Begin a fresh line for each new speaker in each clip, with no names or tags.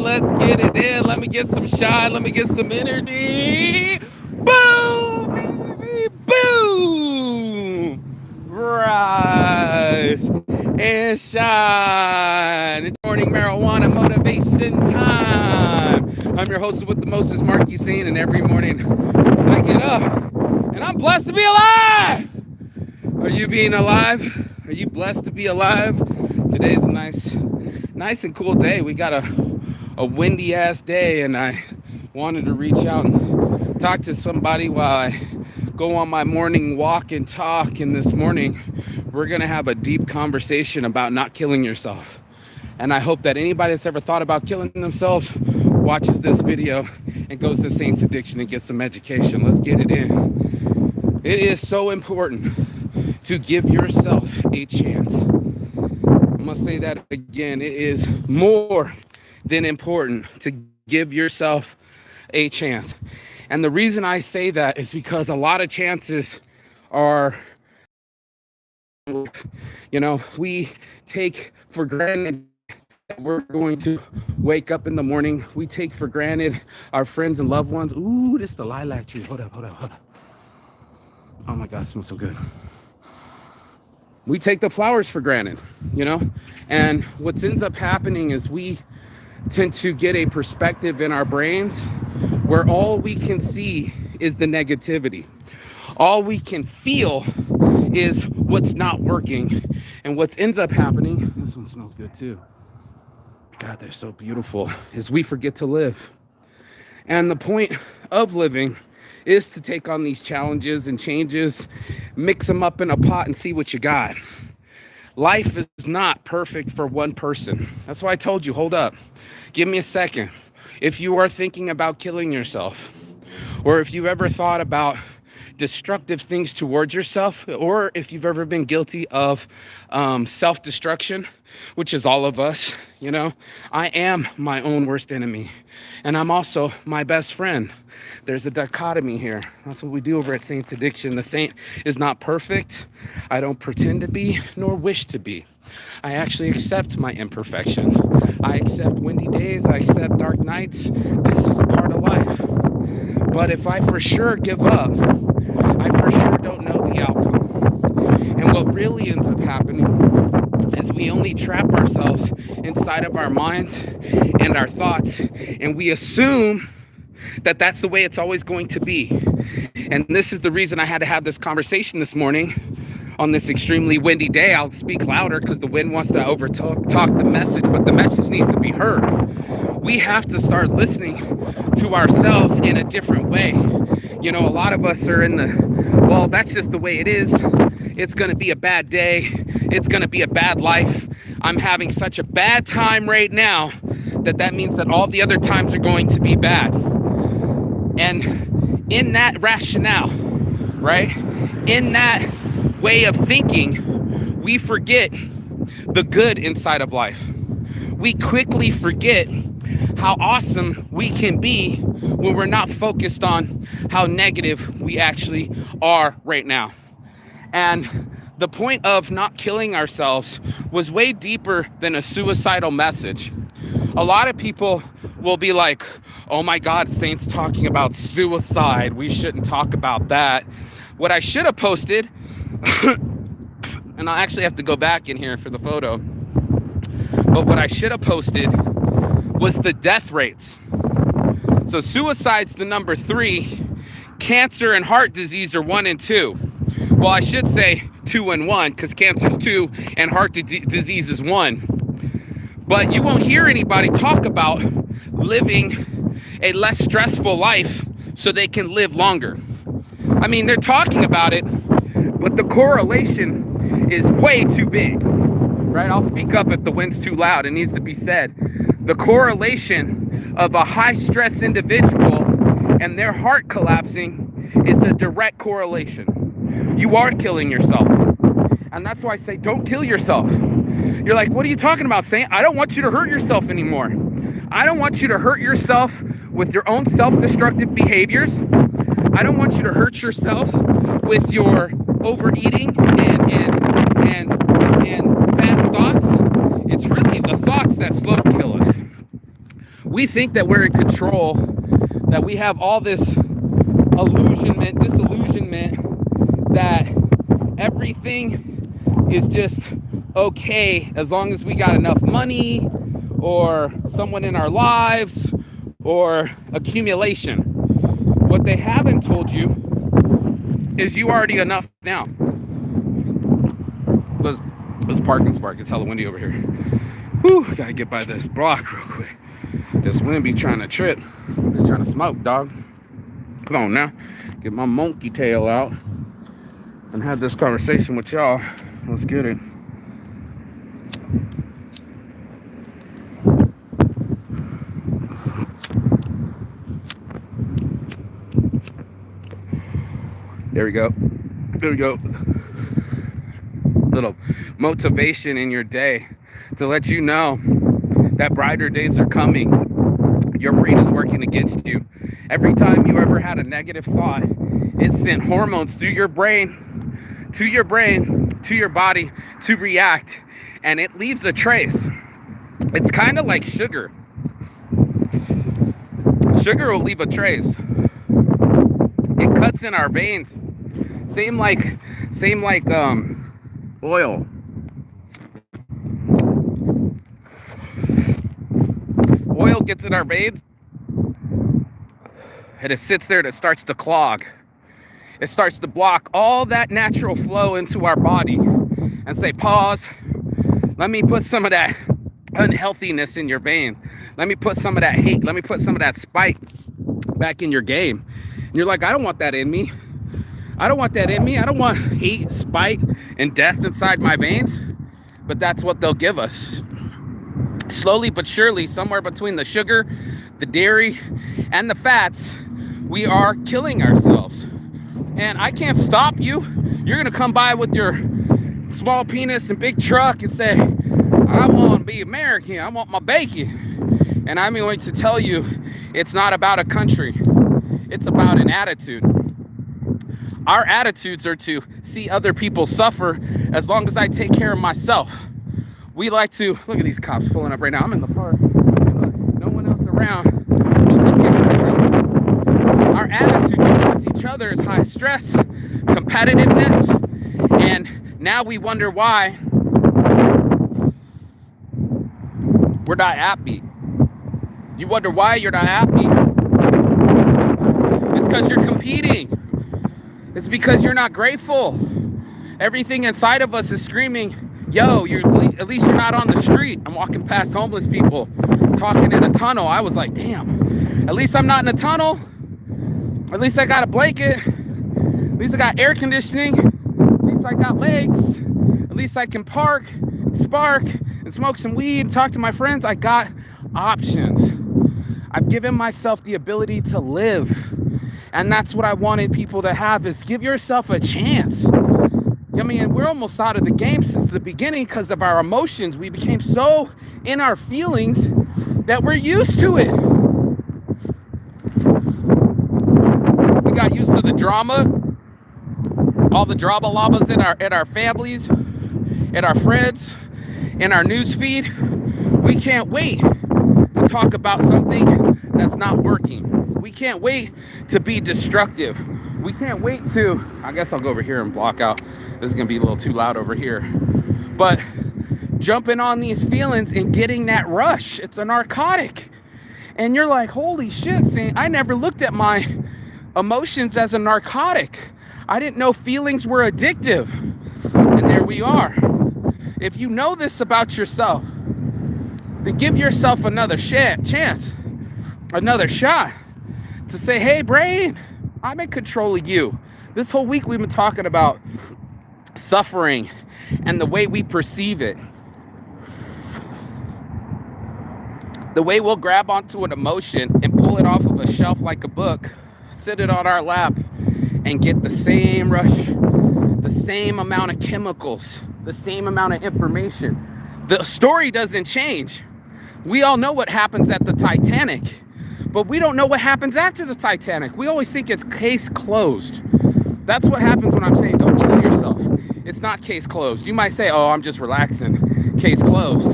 Let's get it in. Let me get some shine. Let me get some energy. Boom, baby, boom. Rise and shine. It's morning marijuana motivation time. I'm your host with the mostest, Marky Sane, and every morning I get up and I'm blessed to be alive. Are you being alive? Are you blessed to be alive? Today's a nice and cool day. We got a windy ass day, and I wanted to reach out and talk to somebody while I go on my morning walk and talk. And this morning, we're gonna have a deep conversation about not killing yourself. And I hope that anybody that's ever thought about killing themselves watches this video and goes to Saints Addiction and gets some education. Let's get it in. It is so important to give yourself a chance. I'm gonna say that again. It is more than important to give yourself a chance. And the reason I say that is because a lot of chances are, we take for granted that we're going to wake up in the morning. We take for granted our friends and loved ones. Ooh, this is the lilac tree. Hold up. Oh my God, it smells so good. We take the flowers for granted, and what ends up happening is we tend to get a perspective in our brains where all we can see is the negativity. All we can feel is what's not working. And what ends up happening, this one smells good too. God, they're so beautiful, is we forget to live. And the point of living is to take on these challenges and changes, mix them up in a pot and see what you got. Life is not perfect for one person. That's why I told you, hold up, give me a second. If you are thinking about killing yourself, or if you've ever thought about destructive things towards yourself, or if you've ever been guilty of self-destruction, which is all of us, I am my own worst enemy, and I'm also my best friend. There's a dichotomy here. That's what we do over at Saints Addiction. The saint is not perfect. I don't pretend to be, nor wish to be. I actually accept my imperfections. I accept windy days. I accept dark nights. This is a part of life. But if I for sure give up, I for sure don't know the outcome. And what really ends up happening is we only trap ourselves inside of our minds and our thoughts, and we assume that that's the way it's always going to be. And this is the reason I had to have this conversation this morning on this extremely windy day. I'll speak louder because the wind wants to overtalk the message, but the message needs to be heard. We have to start listening to ourselves in a different way. A lot of us are in well, that's just the way it is. It's going to be a bad day. It's going to be a bad life. I'm having such a bad time right now that means that all the other times are going to be bad. And in that rationale, right, in that way of thinking, we forget the good inside of life. We quickly forget how awesome we can be when we're not focused on how negative we actually are right now. And the point of not killing ourselves was way deeper than a suicidal message. A lot of people will be like, oh my God, Saint's talking about suicide. We shouldn't talk about that. What I should have posted, and I'll actually have to go back in here for the photo, but what I should have posted was the death rates. So suicide's the number 3. Cancer and heart disease are 1 and 2. Well, I should say 2 and 1 because cancer's 2 and heart disease is 1. But you won't hear anybody talk about living a less stressful life so they can live longer. I mean, they're talking about it, but the correlation is way too big, right? I'll speak up if the wind's too loud. It needs to be said. The correlation of a high stress individual and their heart collapsing is a direct correlation. You are killing yourself. And that's why I say, don't kill yourself. You're like, what are you talking about, Saint? I don't want you to hurt yourself anymore. I don't want you to hurt yourself with your own self-destructive behaviors. I don't want you to hurt yourself with your overeating and bad thoughts. It's really the thoughts that slow kill us. We think that we're in control, that we have all this disillusionment, that everything is just okay as long as we got enough money or someone in our lives or accumulation. What they haven't told you is you already enough now. Let's park and spark. It's hella windy over here. Whew, gotta get by this block real quick. This wind be trying to trip. They're trying to smoke, dog. Come on now. Get my monkey tail out and have this conversation with y'all. Let's get it. There we go. There we go. Little motivation in your day to let you know that brighter days are coming. Your brain is working against you. Every time you ever had a negative thought, it sent hormones through your brain, to your body to react, and it leaves a trace. It's kind of like sugar. Sugar will leave a trace. It cuts in our veins. Same like oil. Oil gets in our veins and it sits there and it starts to clog. It starts to block all that natural flow into our body and say, pause, let me put some of that unhealthiness in your veins. Let me put some of that hate. Let me put some of that spite back in your game. And you're like, I don't want that in me. I don't want that in me. I don't want hate, spite, and death inside my veins. But that's what they'll give us. Slowly but surely, somewhere between the sugar, the dairy, and the fats, we are killing ourselves. And I can't stop you. You're going to come by with your small penis and big truck and say, I want to be American. I want my bacon. And I'm going to tell you, it's not about a country. It's about an attitude. Our attitudes are to see other people suffer as long as I take care of myself. We like to, look at these cops pulling up right now. I'm in the park. No one else around. Our attitude towards each other is high stress, competitiveness, and now we wonder why we're not happy. You wonder why you're not happy? It's because you're competing. It's because you're not grateful. Everything inside of us is screaming, yo, at least you're not on the street. I'm walking past homeless people talking in a tunnel. I was like, damn, at least I'm not in a tunnel. At least I got a blanket. At least I got air conditioning. At least I got legs. At least I can park, spark, and smoke some weed, and talk to my friends. I got options. I've given myself the ability to live. And that's what I wanted people to have, is give yourself a chance. I mean, we're almost out of the game since the beginning because of our emotions. We became so in our feelings that we're used to it. We got used to the drama, all the drama llamas in our families, in our friends, in our news feed. We can't wait to talk about something that's not working. We can't wait to be destructive. We can't wait to, I guess I'll go over here and block out. This is gonna be a little too loud over here. But jumping on these feelings and getting that rush, it's a narcotic. And you're like, holy shit, Saint, I never looked at my emotions as a narcotic. I didn't know feelings were addictive. And there we are. If you know this about yourself, then give yourself another chance, another shot to say, hey, brain, I'm in control of you. This whole week we've been talking about suffering and the way we perceive it. The way we'll grab onto an emotion and pull it off of a shelf like a book, sit it on our lap, and get the same rush, the same amount of chemicals, the same amount of information. The story doesn't change. We all know what happens at the Titanic, but we don't know what happens after the Titanic. We always think it's case closed. That's what happens when I'm saying don't kill yourself. It's not case closed. You might say, oh, I'm just relaxing. Case closed.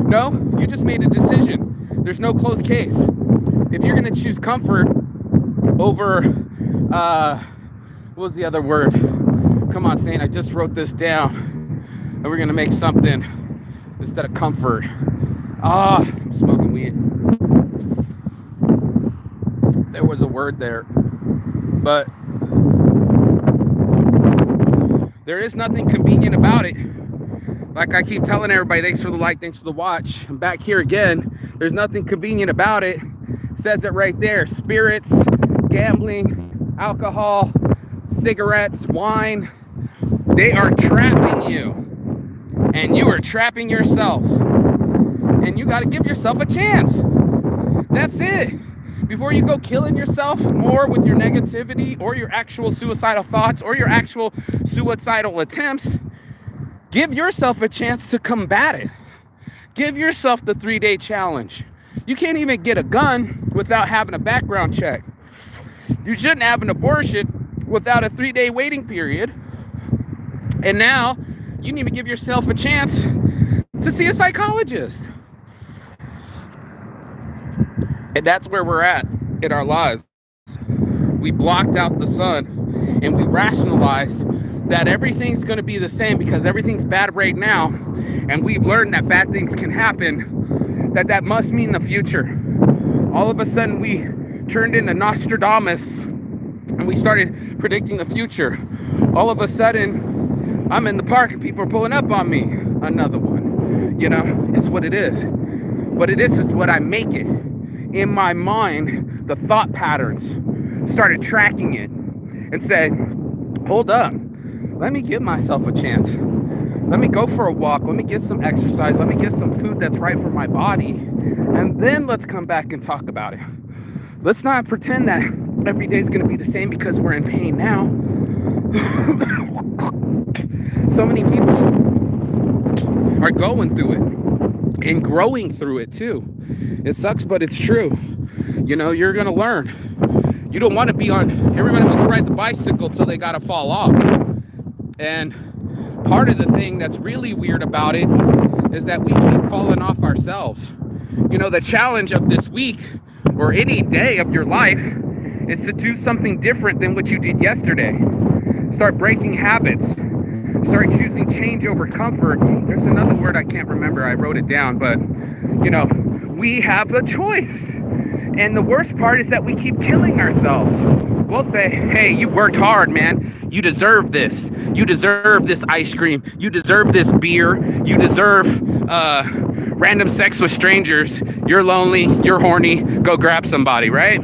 No, you just made a decision There's no closed case. If you're going to choose comfort over, what was the other word? Come on, Saint, I just wrote this down. And we're going to make something instead of comfort. I'm smoking weed. There was a word there. But there is nothing convenient about it. Like I keep telling everybody, thanks for the like, thanks for the watch. I'm back here again. There's nothing convenient about it. It says it right there. Spirits, gambling, alcohol, cigarettes, wine. They are trapping you. And you are trapping yourself. And you got to give yourself a chance. That's it. Before you go killing yourself more with your negativity or your actual suicidal thoughts or your actual suicidal attempts, give yourself a chance to combat it. Give yourself the 3-day challenge. You can't even get a gun without having a background check. You shouldn't have an abortion without a 3-day waiting period. And now you need to give yourself a chance to see a psychologist. And that's where we're at in our lives. We blocked out the sun and we rationalized that everything's going to be the same because everything's bad right now. And we've learned that bad things can happen, that must mean the future. All of a sudden we turned into Nostradamus and we started predicting the future. All of a sudden I'm in the park and people are pulling up on me. Another one. You know, it's what it is. What it is what I make it. In my mind, the thought patterns started tracking it and said, hold up, let me give myself a chance. Let me go for a walk. Let me get some exercise. Let me get some food that's right for my body. And then let's come back and talk about it. Let's not pretend that every day is going to be the same because we're in pain now. So many people are going through it and growing through it too. It sucks, but it's true. You know, you're going to learn. You don't want to be on, everybody wants to ride the bicycle till they got to fall off. And part of the thing that's really weird about it is that we keep falling off ourselves. You know, the challenge of this week or any day of your life is to do something different than what you did yesterday. Start breaking habits. Start choosing change over comfort. There's another word I can't remember. I wrote it down, but you know, we have a choice. And the worst part is that we keep killing ourselves. We'll say, hey, you worked hard, man. You deserve this. You deserve this ice cream. You deserve this beer. You deserve random sex with strangers. You're lonely. You're horny. Go grab somebody, right?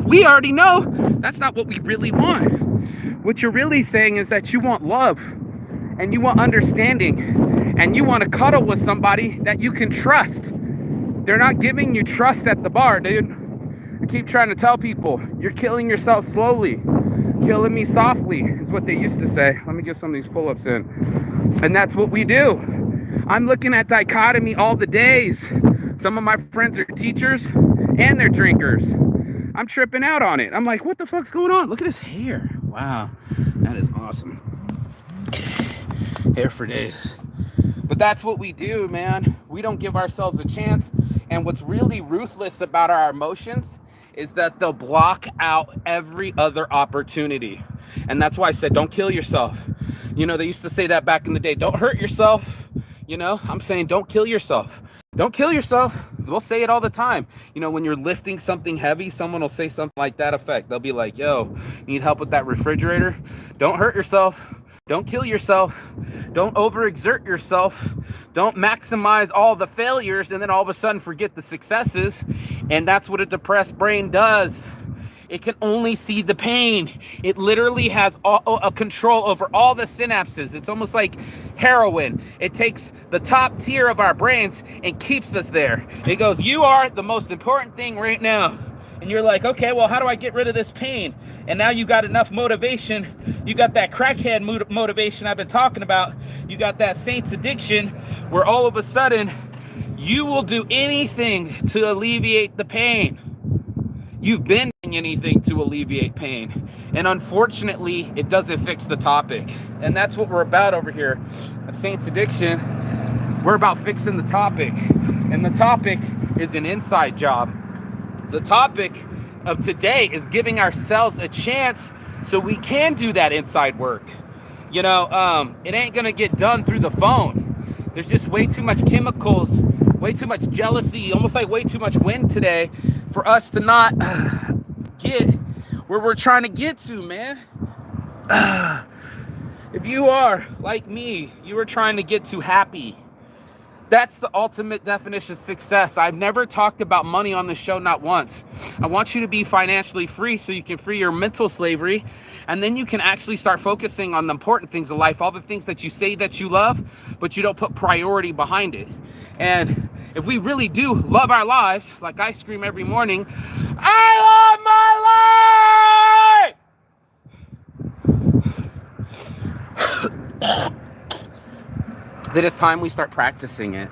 We already know that's not what we really want. What you're really saying is that you want love and you want understanding and you want to cuddle with somebody that you can trust. They're not giving you trust at the bar, dude. I keep trying to tell people, you're killing yourself slowly. Killing me softly is what they used to say. Let me get some of these pull-ups in. And that's what we do. I'm looking at dichotomy all the days. Some of my friends are teachers and they're drinkers. I'm tripping out on it. I'm like, what the fuck's going on? Look at his hair. Wow, that is awesome. Hair for days. But that's what we do, man. We don't give ourselves a chance. And what's really ruthless about our emotions is that they'll block out every other opportunity. And that's why I said, don't kill yourself. You know, they used to say that back in the day. Don't hurt yourself. You know, I'm saying don't kill yourself. Don't kill yourself. We'll say it all the time. You know, when you're lifting something heavy, someone will say something like that effect. They'll be like, yo, need help with that refrigerator? Don't hurt yourself. Don't kill yourself. Don't overexert yourself. Don't maximize all the failures and then all of a sudden forget the successes. And that's what a depressed brain does. It can only see the pain. It literally has a control over all the synapses. It's almost like heroin. It takes the top tier of our brains and keeps us there. It goes, you are the most important thing right now. And you're like, okay, well, how do I get rid of this pain? And now you got enough motivation. You got that crackhead motivation I've been talking about. You got that saint's addiction where all of a sudden you will do anything to alleviate the pain. You've been doing anything to alleviate pain. And unfortunately, it doesn't fix the topic. And that's what we're about over here at Saints Addiction. We're about fixing the topic. And the topic is an inside job. The topic of today is giving ourselves a chance so we can do that inside work. You know, it ain't gonna get done through the phone. There's just way too much chemicals, way too much jealousy, almost like way too much wind today for us to not get where we're trying to get to, man. If you are like me, you are trying to get to happy. That's the ultimate definition of success. I've never talked about money on the show, not once. I want you to be financially free so you can free your mental slavery, and then you can actually start focusing on the important things of life, all the things that you say that you love, but you don't put priority behind it. And if we really do love our lives, like I scream every morning, I love my life! That it's time we start practicing it.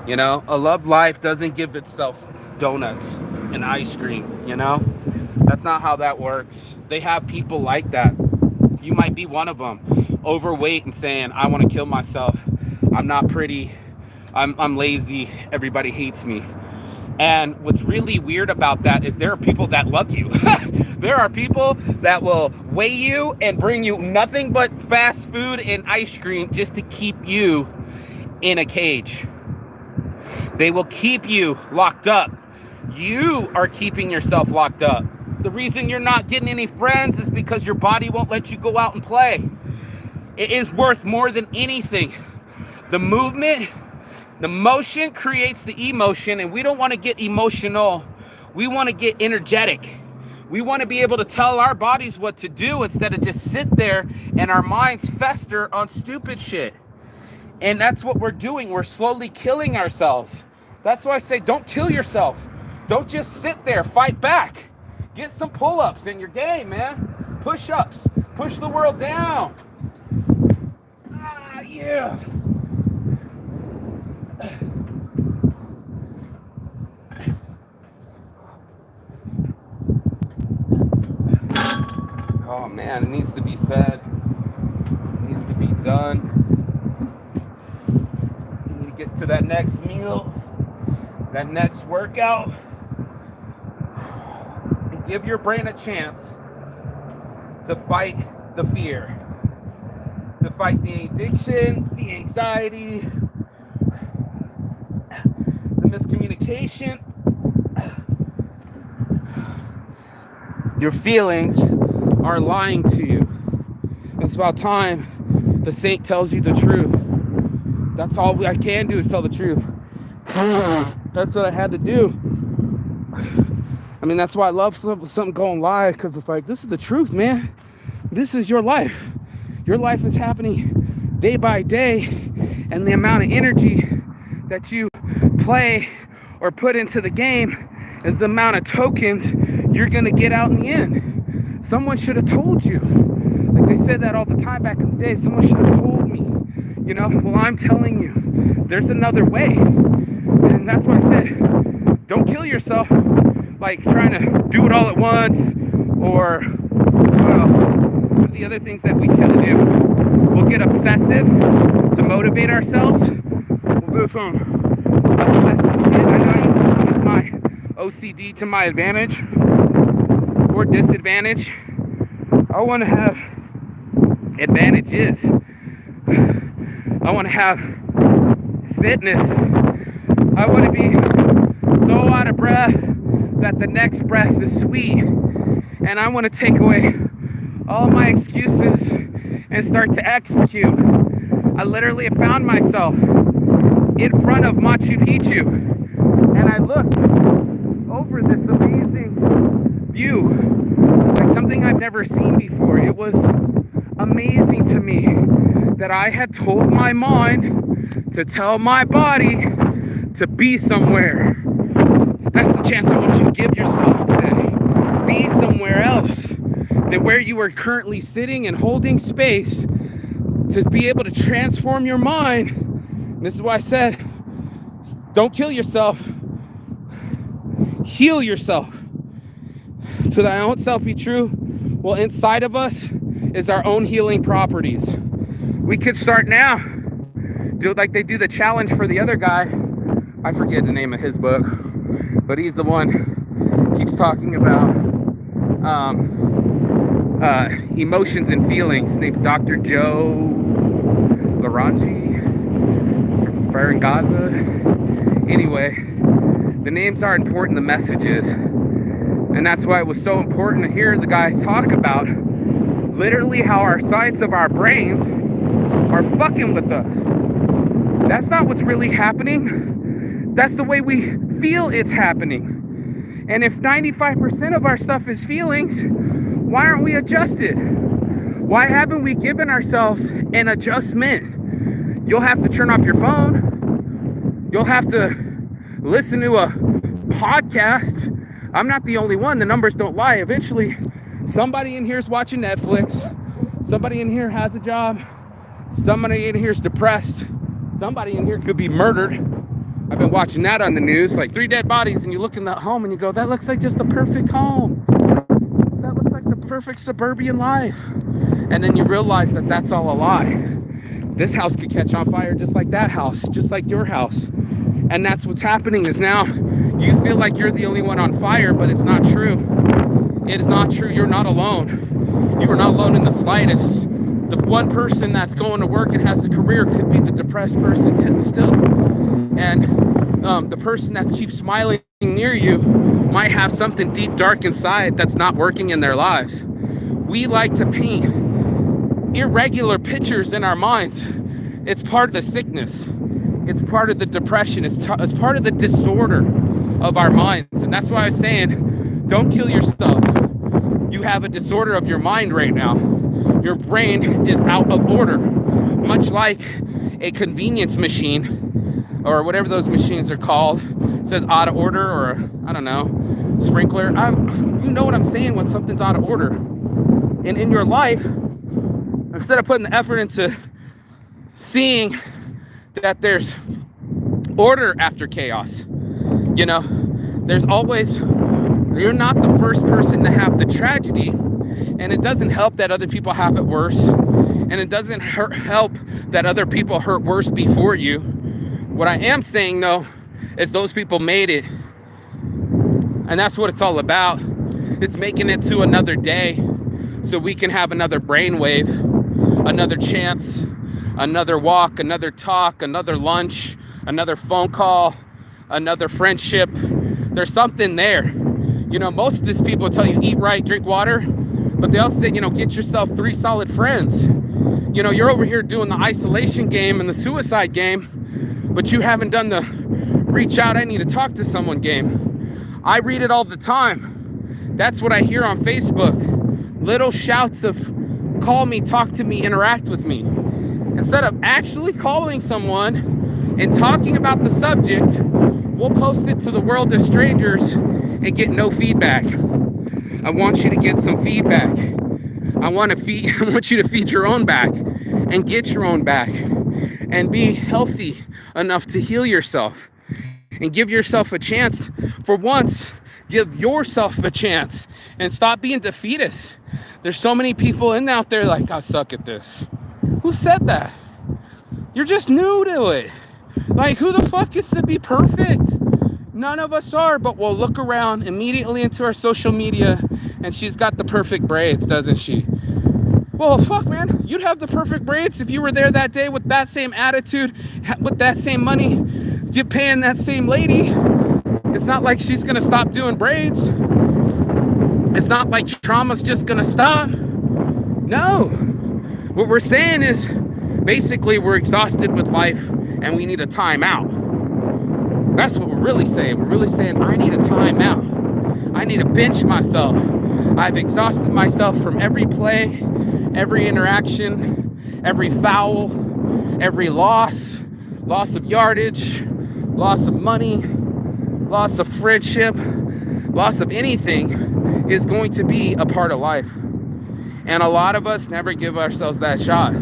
You know, a loved life doesn't give itself donuts and ice cream, you know? That's not how that works. They have people like that. You might be one of them, overweight and saying, I want to kill myself. I'm not pretty. I'm lazy. Everybody hates me. And what's really weird about that is there are people that love you. There are people that will weigh you and bring you nothing but fast food and ice cream just to keep you in a cage. They will keep you locked up. You are keeping yourself locked up. The reason you're not getting any friends is because your body won't let you go out and play. It is worth more than anything. The movement, the motion creates the emotion, and we don't want to get emotional. We want to get energetic. We want to be able to tell our bodies what to do instead of just sit there and our minds fester on stupid shit. And that's what we're doing. We're slowly killing ourselves. That's why I say don't kill yourself. Don't just sit there. Fight back. Get some pull-ups in your game, man. Push-ups. Push the world down. Yeah. Oh man, it needs to be said. It needs to be done. You need to get to that next meal, that next workout, and give your brain a chance to fight the fear, to fight the addiction, the anxiety, the miscommunication. Your feelings are lying to you. It's about time the saint tells you the truth. That's all I can do is tell the truth. That's what I had to do. I mean, that's why I love something going live, because it's like, this is the truth, man. This is your life. Your life is happening day by day, and the amount of energy that you play or put into the game is the amount of tokens you're gonna get out in the end. Someone should have told you. Like they said that all the time back in the day. Someone should have told me. You know, well, I'm telling you, there's another way. And that's why I said, don't kill yourself like trying to do it all at once, or the other things that we tend to do. We'll get obsessive to motivate ourselves. We'll do some obsessive shit. I know I used to use my OCD to my advantage or disadvantage. I want to have advantages. I want to have fitness. I want to be so out of breath that the next breath is sweet. And I want to take away all my excuses and start to execute. I literally have found myself in front of Machu Picchu, and I looked over this amazing view, like something I've never seen before. It was amazing to me that I had told my mind to tell my body to be somewhere. That's the chance I want you to give yourself today. Be somewhere else than where you are currently sitting and holding space, to be able to transform your mind. And this is why I said, don't kill yourself. Heal yourself. To thy own self be true. Well, inside of us is our own healing properties. We could start now. Do it like they do the challenge for the other guy, I forget the name of his book, but he's the one keeps talking about emotions and feelings. His name's Dr. Joe Laranji, Farangaza. Anyway, the names are important, the messages. And that's why it was so important to hear the guy talk about literally how our science of our brains are fucking with us. That's not what's really happening. That's the way we feel it's happening. And if 95% of our stuff is feelings, why aren't we adjusted? Why haven't we given ourselves an adjustment? You'll have to turn off your phone. You'll have to listen to a podcast. I'm not the only one. The numbers don't lie. Eventually, somebody in here is watching Netflix. Somebody in here has a job. Somebody in here is depressed. Somebody in here could be murdered. I've been watching that on the news, like 3 dead bodies, and you look in that home and you go, that looks like just the perfect home. That looks like the perfect suburban life. And then you realize that that's all a lie. This house could catch on fire just like that house, just like your house. And that's what's happening is now you feel like you're the only one on fire, but it's not true. It is not true. You're not alone. You are not alone in the slightest. The one person that's going to work and has a career could be the depressed person still. And the person that keeps smiling near you might have something deep, dark inside that's not working in their lives. We like to paint irregular pictures in our minds. It's part of the sickness. It's part of the depression. It's part of the disorder of our minds. And that's why I was saying, don't kill yourself. You have a disorder of your mind right now. Your brain is out of order, much like a convenience machine or whatever those machines are called. It says out of order, or I don't know, sprinkler. You know what I'm saying when something's out of order. And in your life, instead of putting the effort into seeing that there's order after chaos, you know, there's always, you're not the first person to have the tragedy, and it doesn't help that other people have it worse, and it doesn't help that other people hurt worse before you. What I am saying though is those people made it, and that's what it's all about. It's making it to another day so we can have another brainwave, another chance, another walk, another talk, another lunch, another phone call, another friendship. There's something there. You know, most of these people tell you eat right, drink water, but they also say, you know, get yourself 3 solid friends. You know, you're over here doing the isolation game and the suicide game, but you haven't done the reach out, I need to talk to someone game. I read it all the time. That's what I hear on Facebook. Little shouts of call me, talk to me, interact with me. Instead of actually calling someone and talking about the subject, we'll post it to the world of strangers and get no feedback. I want you to get some feedback. I want you to feed your own back and get your own back and be healthy enough to heal yourself and give yourself a chance. For once, give yourself a chance and stop being defeatist. There's so many people out there like, I suck at this. Who said that? You're just new to it. Like, who the fuck gets to be perfect? None of us are, but we'll look around immediately into our social media and she's got the perfect braids, doesn't she? Well, fuck, man. You'd have the perfect braids if you were there that day with that same attitude, with that same money, you're paying that same lady. It's not like she's gonna stop doing braids. It's not like trauma's just gonna stop. No. What we're saying is, basically, we're exhausted with life and we need a timeout. That's what we're really saying. We're really saying, I need a timeout. I need to bench myself. I've exhausted myself from every play, every interaction, every foul, every loss of yardage, loss of money, loss of friendship, loss of anything is going to be a part of life. And a lot of us never give ourselves that shot.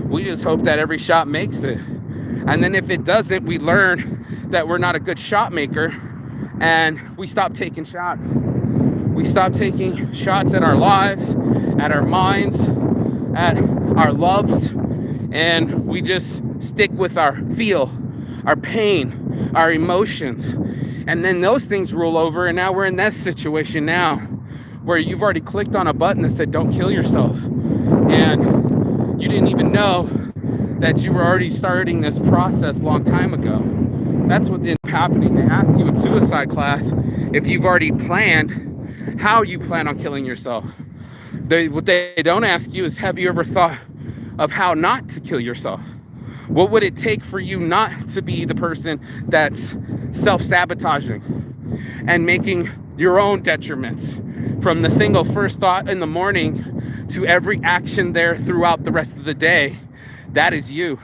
We just hope that every shot makes it. And then if it doesn't, we learn that we're not a good shot maker and we stop taking shots. We stop taking shots at our lives, at our minds, at our loves, and we just stick with our feel, our pain, our emotions. And then those things rule over, and now we're in this situation now where you've already clicked on a button that said don't kill yourself, and you didn't even know that you were already starting this process a long time ago. That's what ended up happening. They ask you in suicide class if you've already planned how you plan on killing yourself. What they don't ask you is, have you ever thought of how not to kill yourself? What would it take for you not to be the person that's self-sabotaging and making your own detriments from the single first thought in the morning to every action there throughout the rest of the day? That is you.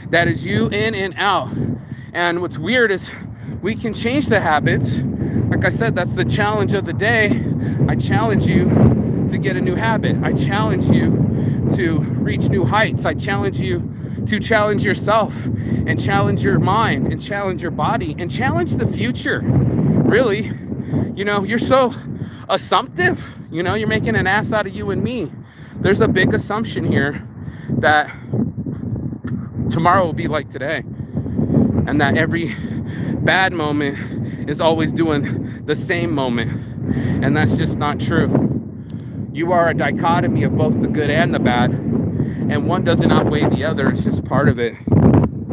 That is you in and out. And what's weird is we can change the habits. Like I said, that's the challenge of the day. I challenge you to get a new habit. I challenge you to reach new heights. I challenge you to challenge yourself and challenge your mind and challenge your body and challenge the future. Really, you're so assumptive. You're making an ass out of you and me. There's a big assumption here that tomorrow will be like today, and that every bad moment is always doing the same moment. And that's just not true. You are a dichotomy of both the good and the bad, and one doesn't outweigh the other. It's just part of it.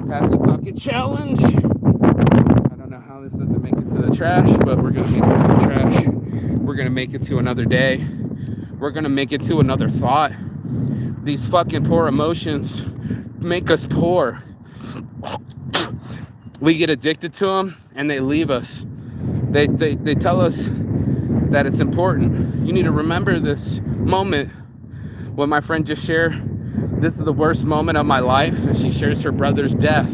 Passing bucket challenge. I don't know how this doesn't make it to the trash, but we're gonna make it to the trash. We're gonna make it to another day. We're gonna make it to another thought. These fucking poor emotions make us poor. We get addicted to them and they leave us. They tell us that it's important. You need to remember this moment. What my friend just shared, this is the worst moment of my life, and she shares her brother's death.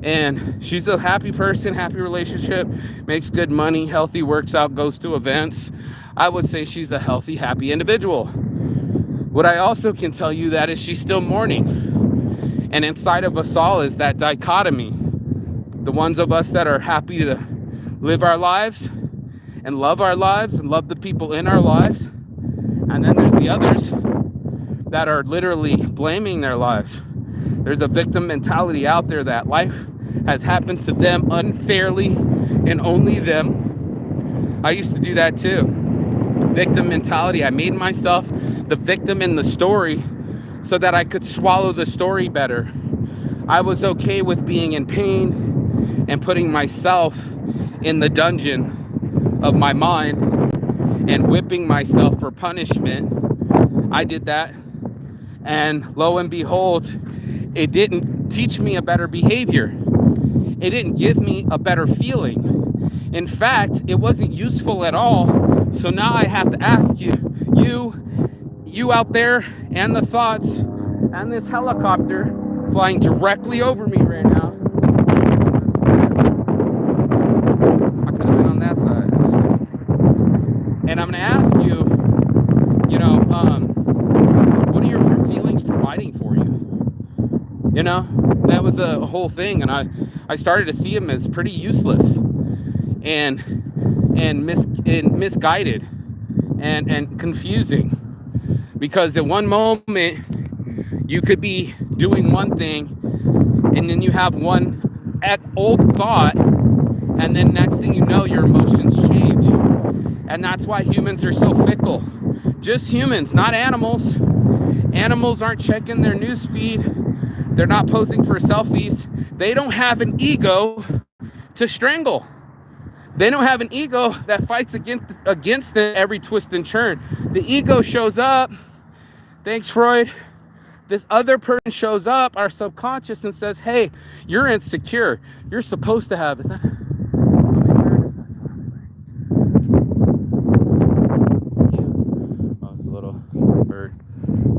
And she's a happy person, happy relationship, makes good money, healthy, works out, goes to events. I would say she's a healthy, happy individual. What I also can tell you that is she's still mourning. And inside of us all is that dichotomy. The ones of us that are happy to live our lives and love the people in our lives. And then there's the others that are literally blaming their lives. There's a victim mentality out there that life has happened to them unfairly and only them. I used to do that too. Victim mentality. I made myself the victim in the story so that I could swallow the story better. I was okay with being in pain and putting myself in the dungeon of my mind and whipping myself for punishment. I did that, and lo and behold, it didn't teach me a better behavior. It didn't give me a better feeling. In fact, it wasn't useful at all. So now I have to ask you out there, and the thoughts, and this helicopter flying directly over me right now. I could have been on that side. And I'm going to ask you, what are your feelings providing for you? That was a whole thing. And I started to see them as pretty useless and misguided and confusing. Because at one moment, you could be doing one thing, and then you have one old thought, and then next thing you know, your emotions change. And that's why humans are so fickle. Just humans, not animals. Animals aren't checking their news feed. They're not posing for selfies. They don't have an ego to strangle. They don't have an ego that fights against them every twist and turn. The ego shows up. Thanks, Freud. This other person shows up, our subconscious, and says, hey, you're insecure. You're supposed to have... Is that... Oh, it's a little bird.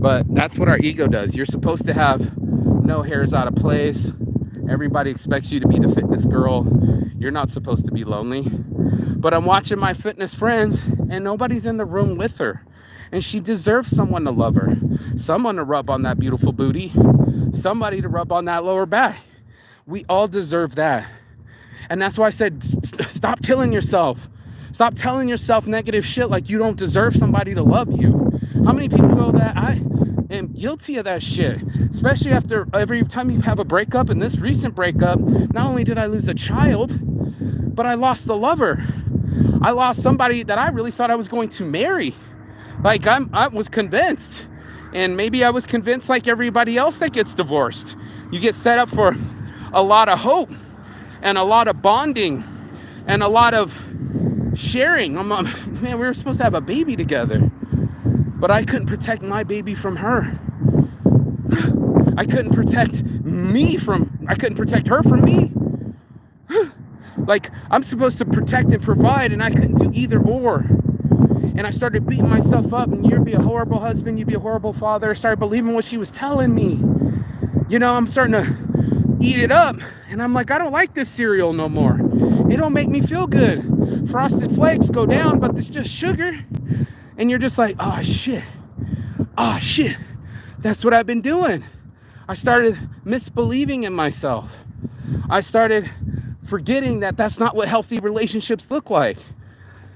But that's what our ego does. You're supposed to have no hairs out of place. Everybody expects you to be the fitness girl. You're not supposed to be lonely. But I'm watching my fitness friends, and nobody's in the room with her. And she deserves someone to love her. Someone to rub on that beautiful booty. Somebody to rub on that lower back. We all deserve that. And that's why I said, stop killing yourself. Stop telling yourself negative shit like you don't deserve somebody to love you. How many people go that? I am guilty of that shit. especially after every time you have a breakup. And this recent breakup, not only did I lose a child, but I lost a lover. I lost somebody that I really thought I was going to marry. Like I was convinced, and maybe I was convinced like everybody else that gets divorced. You get set up for a lot of hope and a lot of bonding and a lot of sharing. Man, we were supposed to have a baby together, but I couldn't protect my baby from her. I couldn't protect her from me. Like, I'm supposed to protect and provide, and I couldn't do either or. And I started beating myself up, and you'd be a horrible husband, you'd be a horrible father. I started believing what she was telling me. I'm starting to eat it up, and I'm like, I don't like this cereal no more. It don't make me feel good. Frosted Flakes go down, but it's just sugar. And you're just like, oh shit, that's what I've been doing. I started misbelieving in myself. I started forgetting that that's not what healthy relationships look like,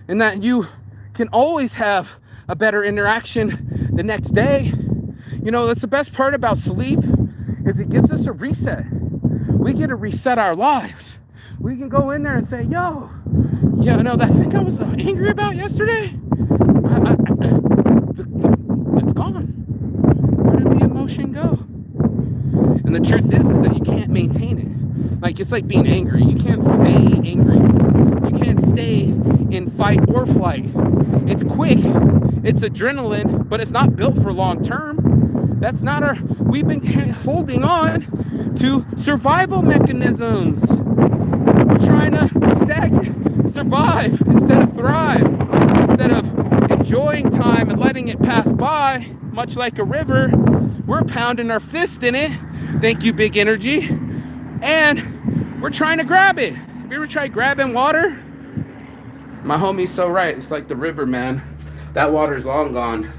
and that you can always have a better interaction the next day. That's the best part about sleep, is it gives us a reset. We get to reset our lives. We can go in there and say, that thing I was angry about yesterday, it's gone. Where did the emotion go? And the truth is that you can't maintain it. Like, it's like being angry. You can't stay angry. You can't stay in fight or flight. It's quick. It's adrenaline, but it's not built for long term. We've been holding on to survival mechanisms. We're trying to survive instead of thrive. Instead of enjoying time and letting it pass by, much like a river, we're pounding our fist in it. Thank you, big energy. And we're trying to grab it. Have you ever tried grabbing water? My homie's so right. It's like the river, man. That water's long gone.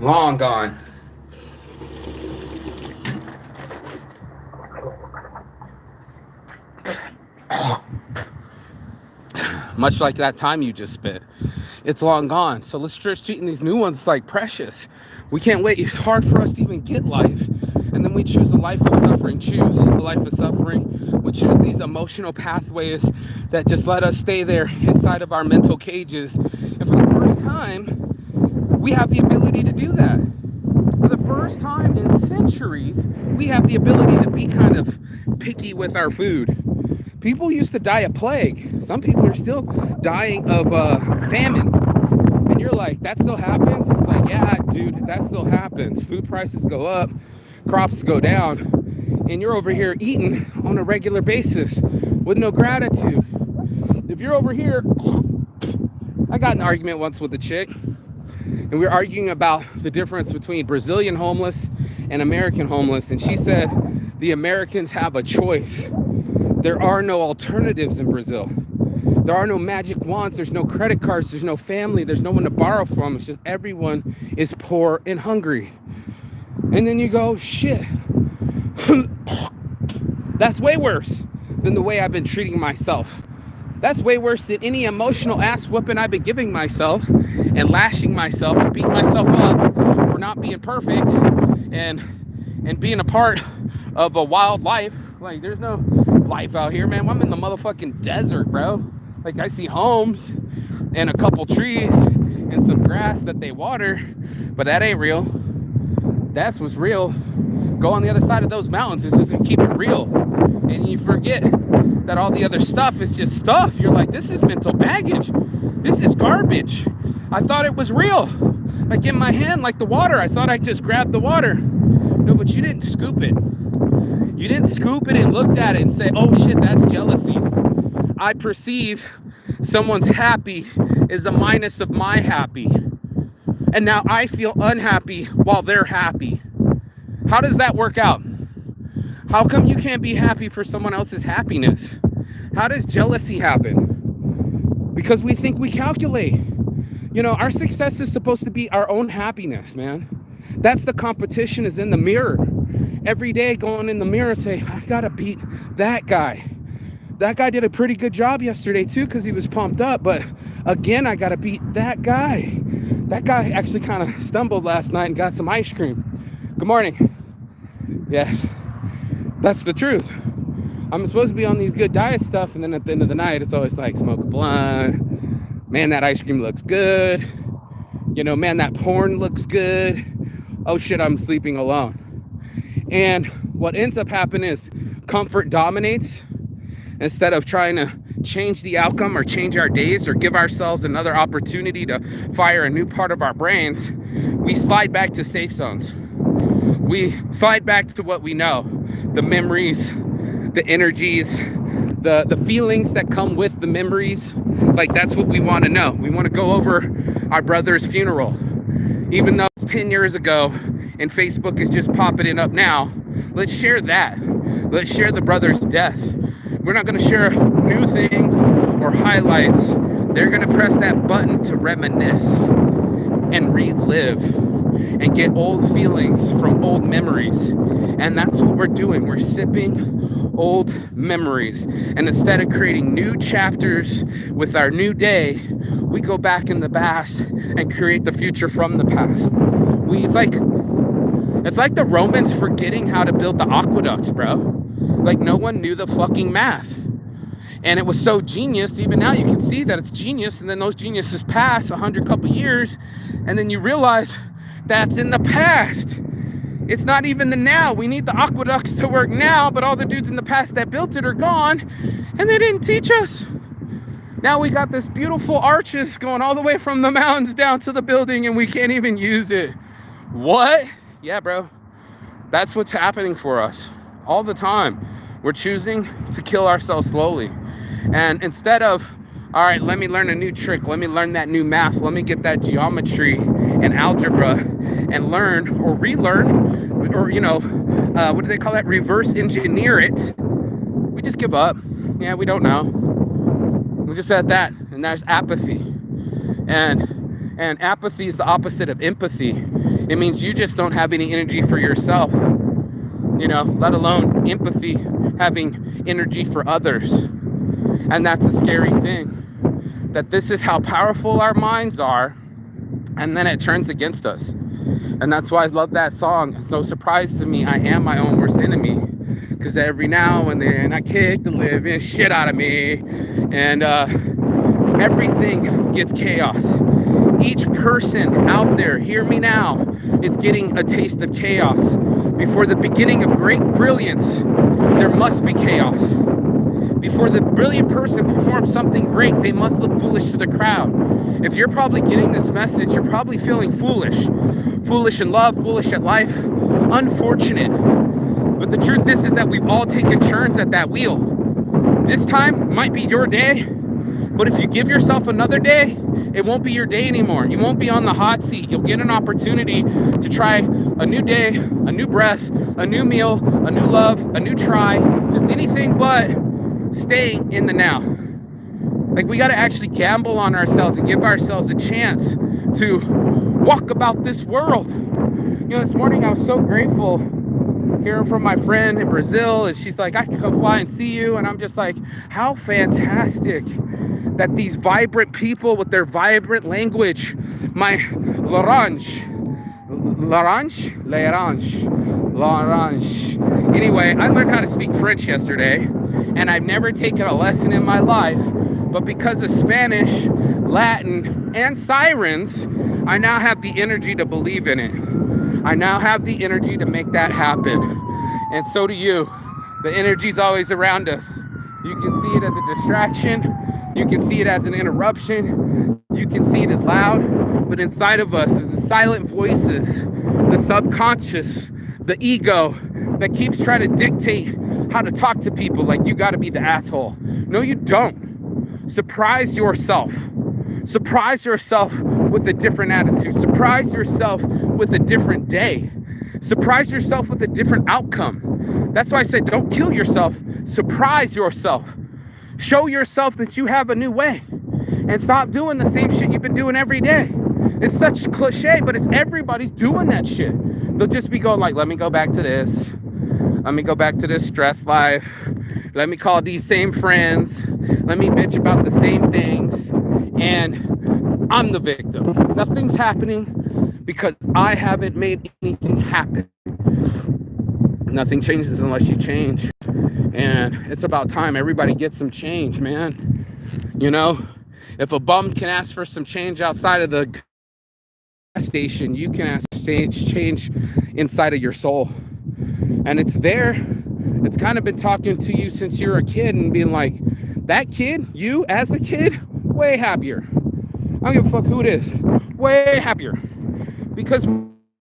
Long gone. Much like that time you just spent. It's long gone. So let's start treating these new ones like precious. We can't wait. It's hard for us to even get life. And then we choose a life of suffering. We choose these emotional pathways that just let us stay there inside of our mental cages. And for the first time, we have the ability to do that. For the first time in centuries, we have the ability to be kind of picky with our food. People used to die of plague. Some people are still dying of famine. And you're like, that still happens? It's like, yeah, dude, that still happens. Food prices go up, crops go down, and you're over here eating on a regular basis with no gratitude. If you're over here, I got in an argument once with a chick, and we were arguing about the difference between Brazilian homeless and American homeless, and she said the Americans have a choice. There are no alternatives in Brazil. There are no magic wands. There's no credit cards. There's no family. There's no one to borrow from. It's just everyone is poor and hungry. And then you go, shit, that's way worse than the way I've been treating myself. That's way worse than any emotional ass whooping I've been giving myself and lashing myself and beating myself up for not being perfect and being a part of a wild life. Like, there's no life out here, man. I'm in the motherfucking desert, bro. Like, I see homes and a couple trees and some grass that they water, but that ain't real. That's what's real. Go on the other side of those mountains. It's just gonna keep it real. And you forget that all the other stuff is just stuff. You're like, this is mental baggage. This is garbage. I thought it was real. Like in my hand, like the water. I thought I just grabbed the water. No, but you didn't scoop it. You didn't scoop it and looked at it and say, oh shit, that's jealousy. I perceive someone's happy is a minus of my happy. And now I feel unhappy while they're happy. How does that work out? How come you can't be happy for someone else's happiness? How does jealousy happen? Because we think we calculate. Our success is supposed to be our own happiness, man. That's the competition, is in the mirror. Every day going in the mirror and say, I gotta beat that guy. that guy did a pretty good job yesterday too, because he was pumped up. But again, I got to beat that guy. That guy actually kind of stumbled last night and got some ice cream. Good morning. Yes, that's the truth. I'm supposed to be on these good diet stuff, and then at the end of the night, it's always like smoke a blunt. Man, that ice cream looks good. You know, man, that porn looks good. Oh shit, I'm sleeping alone. And what ends up happening is comfort dominates. Instead of trying to change the outcome or change our days or give ourselves another opportunity to fire a new part of our brains, we slide back to safe zones. We slide back to what we know, the memories, the energies, the feelings that come with the memories. Like, that's what we want to know. We want to go over our brother's funeral. Even though it's 10 years ago and Facebook is just popping it up now, let's share that. Let's share the brother's death. We're not going to share new things or highlights. They're going to press that button to reminisce and relive and get old feelings from old memories. And that's what we're doing. We're sipping old memories. And instead of creating new chapters with our new day, we go back in the past and create the future from the past. It's like the Romans forgetting how to build the aqueducts, bro. Like, no one knew the fucking math. And it was so genius. Even now you can see that it's genius. And then those geniuses pass 100 couple years. And then you realize that's in the past. It's not even the now. We need the aqueducts to work now. But all the dudes in the past that built it are gone. And they didn't teach us. Now we got this beautiful arches going all the way from the mountains down to the building. And we can't even use it. What? Yeah, bro. That's what's happening for us. All the time, we're choosing to kill ourselves slowly. And instead of, all right, let me learn a new trick, let me learn that new math, let me get that geometry and algebra and learn or relearn, or, you know, what do they call that? Reverse engineer it. We just give up. Yeah, we don't know. We just at that. And there's apathy. And apathy is the opposite of empathy. It means you just don't have any energy for yourself. You know, let alone empathy, having energy for others. And that's a scary thing, that this is how powerful our minds are, and then it turns against us. And that's why I love that song. It's no surprise to me, I am my own worst enemy, because every now and then I kick the living shit out of me, and everything gets chaos. Each person out there, hear me now, is getting a taste of chaos. Before the beginning of great brilliance, there must be chaos. Before the brilliant person performs something great, they must look foolish to the crowd. If you're probably getting this message, you're probably feeling foolish. Foolish in love, foolish at life, unfortunate. But the truth is that we've all taken turns at that wheel. This time might be your day, but if you give yourself another day, it won't be your day anymore. You won't be on the hot seat. You'll get an opportunity to try a new day, a new breath, a new meal, a new love, a new try, just anything but staying in the now. Like, we got to actually gamble on ourselves and give ourselves a chance to walk about this world. You know, this morning I was so grateful hearing from my friend in Brazil, and she's like, I can come fly and see you. And I'm just like, how fantastic that these vibrant people with their vibrant language, my Larange. Anyway, I learned how to speak French yesterday, and I've never taken a lesson in my life, but because of Spanish, Latin, and sirens, I now have the energy to believe in it. I now have the energy to make that happen. And so do you. The energy's always around us. You can see it as a distraction. You can see it as an interruption. You can see it as loud. But inside of us is the silent voices, the subconscious, the ego that keeps trying to dictate how to talk to people, like you got to be the asshole. No, you don't. Surprise yourself. Surprise yourself with a different attitude. Surprise yourself with a different day. Surprise yourself with a different outcome. That's why I said don't kill yourself. Surprise yourself. Show yourself that you have a new way. And stop doing the same shit you've been doing every day. It's such cliche, but it's everybody's doing that shit. They'll just be going like, let me go back to this. Let me go back to this stress life. Let me call these same friends. Let me bitch about the same things. And I'm the victim. Nothing's happening because I haven't made anything happen. Nothing changes unless you change. And it's about time everybody gets some change, man. You know, if a bum can ask for some change outside of the gas station, you can ask for change inside of your soul. And it's there. It's kind of been talking to you since you're a kid and being like, that kid, you as a kid, way happier. I don't give a fuck who it is. Way happier. Because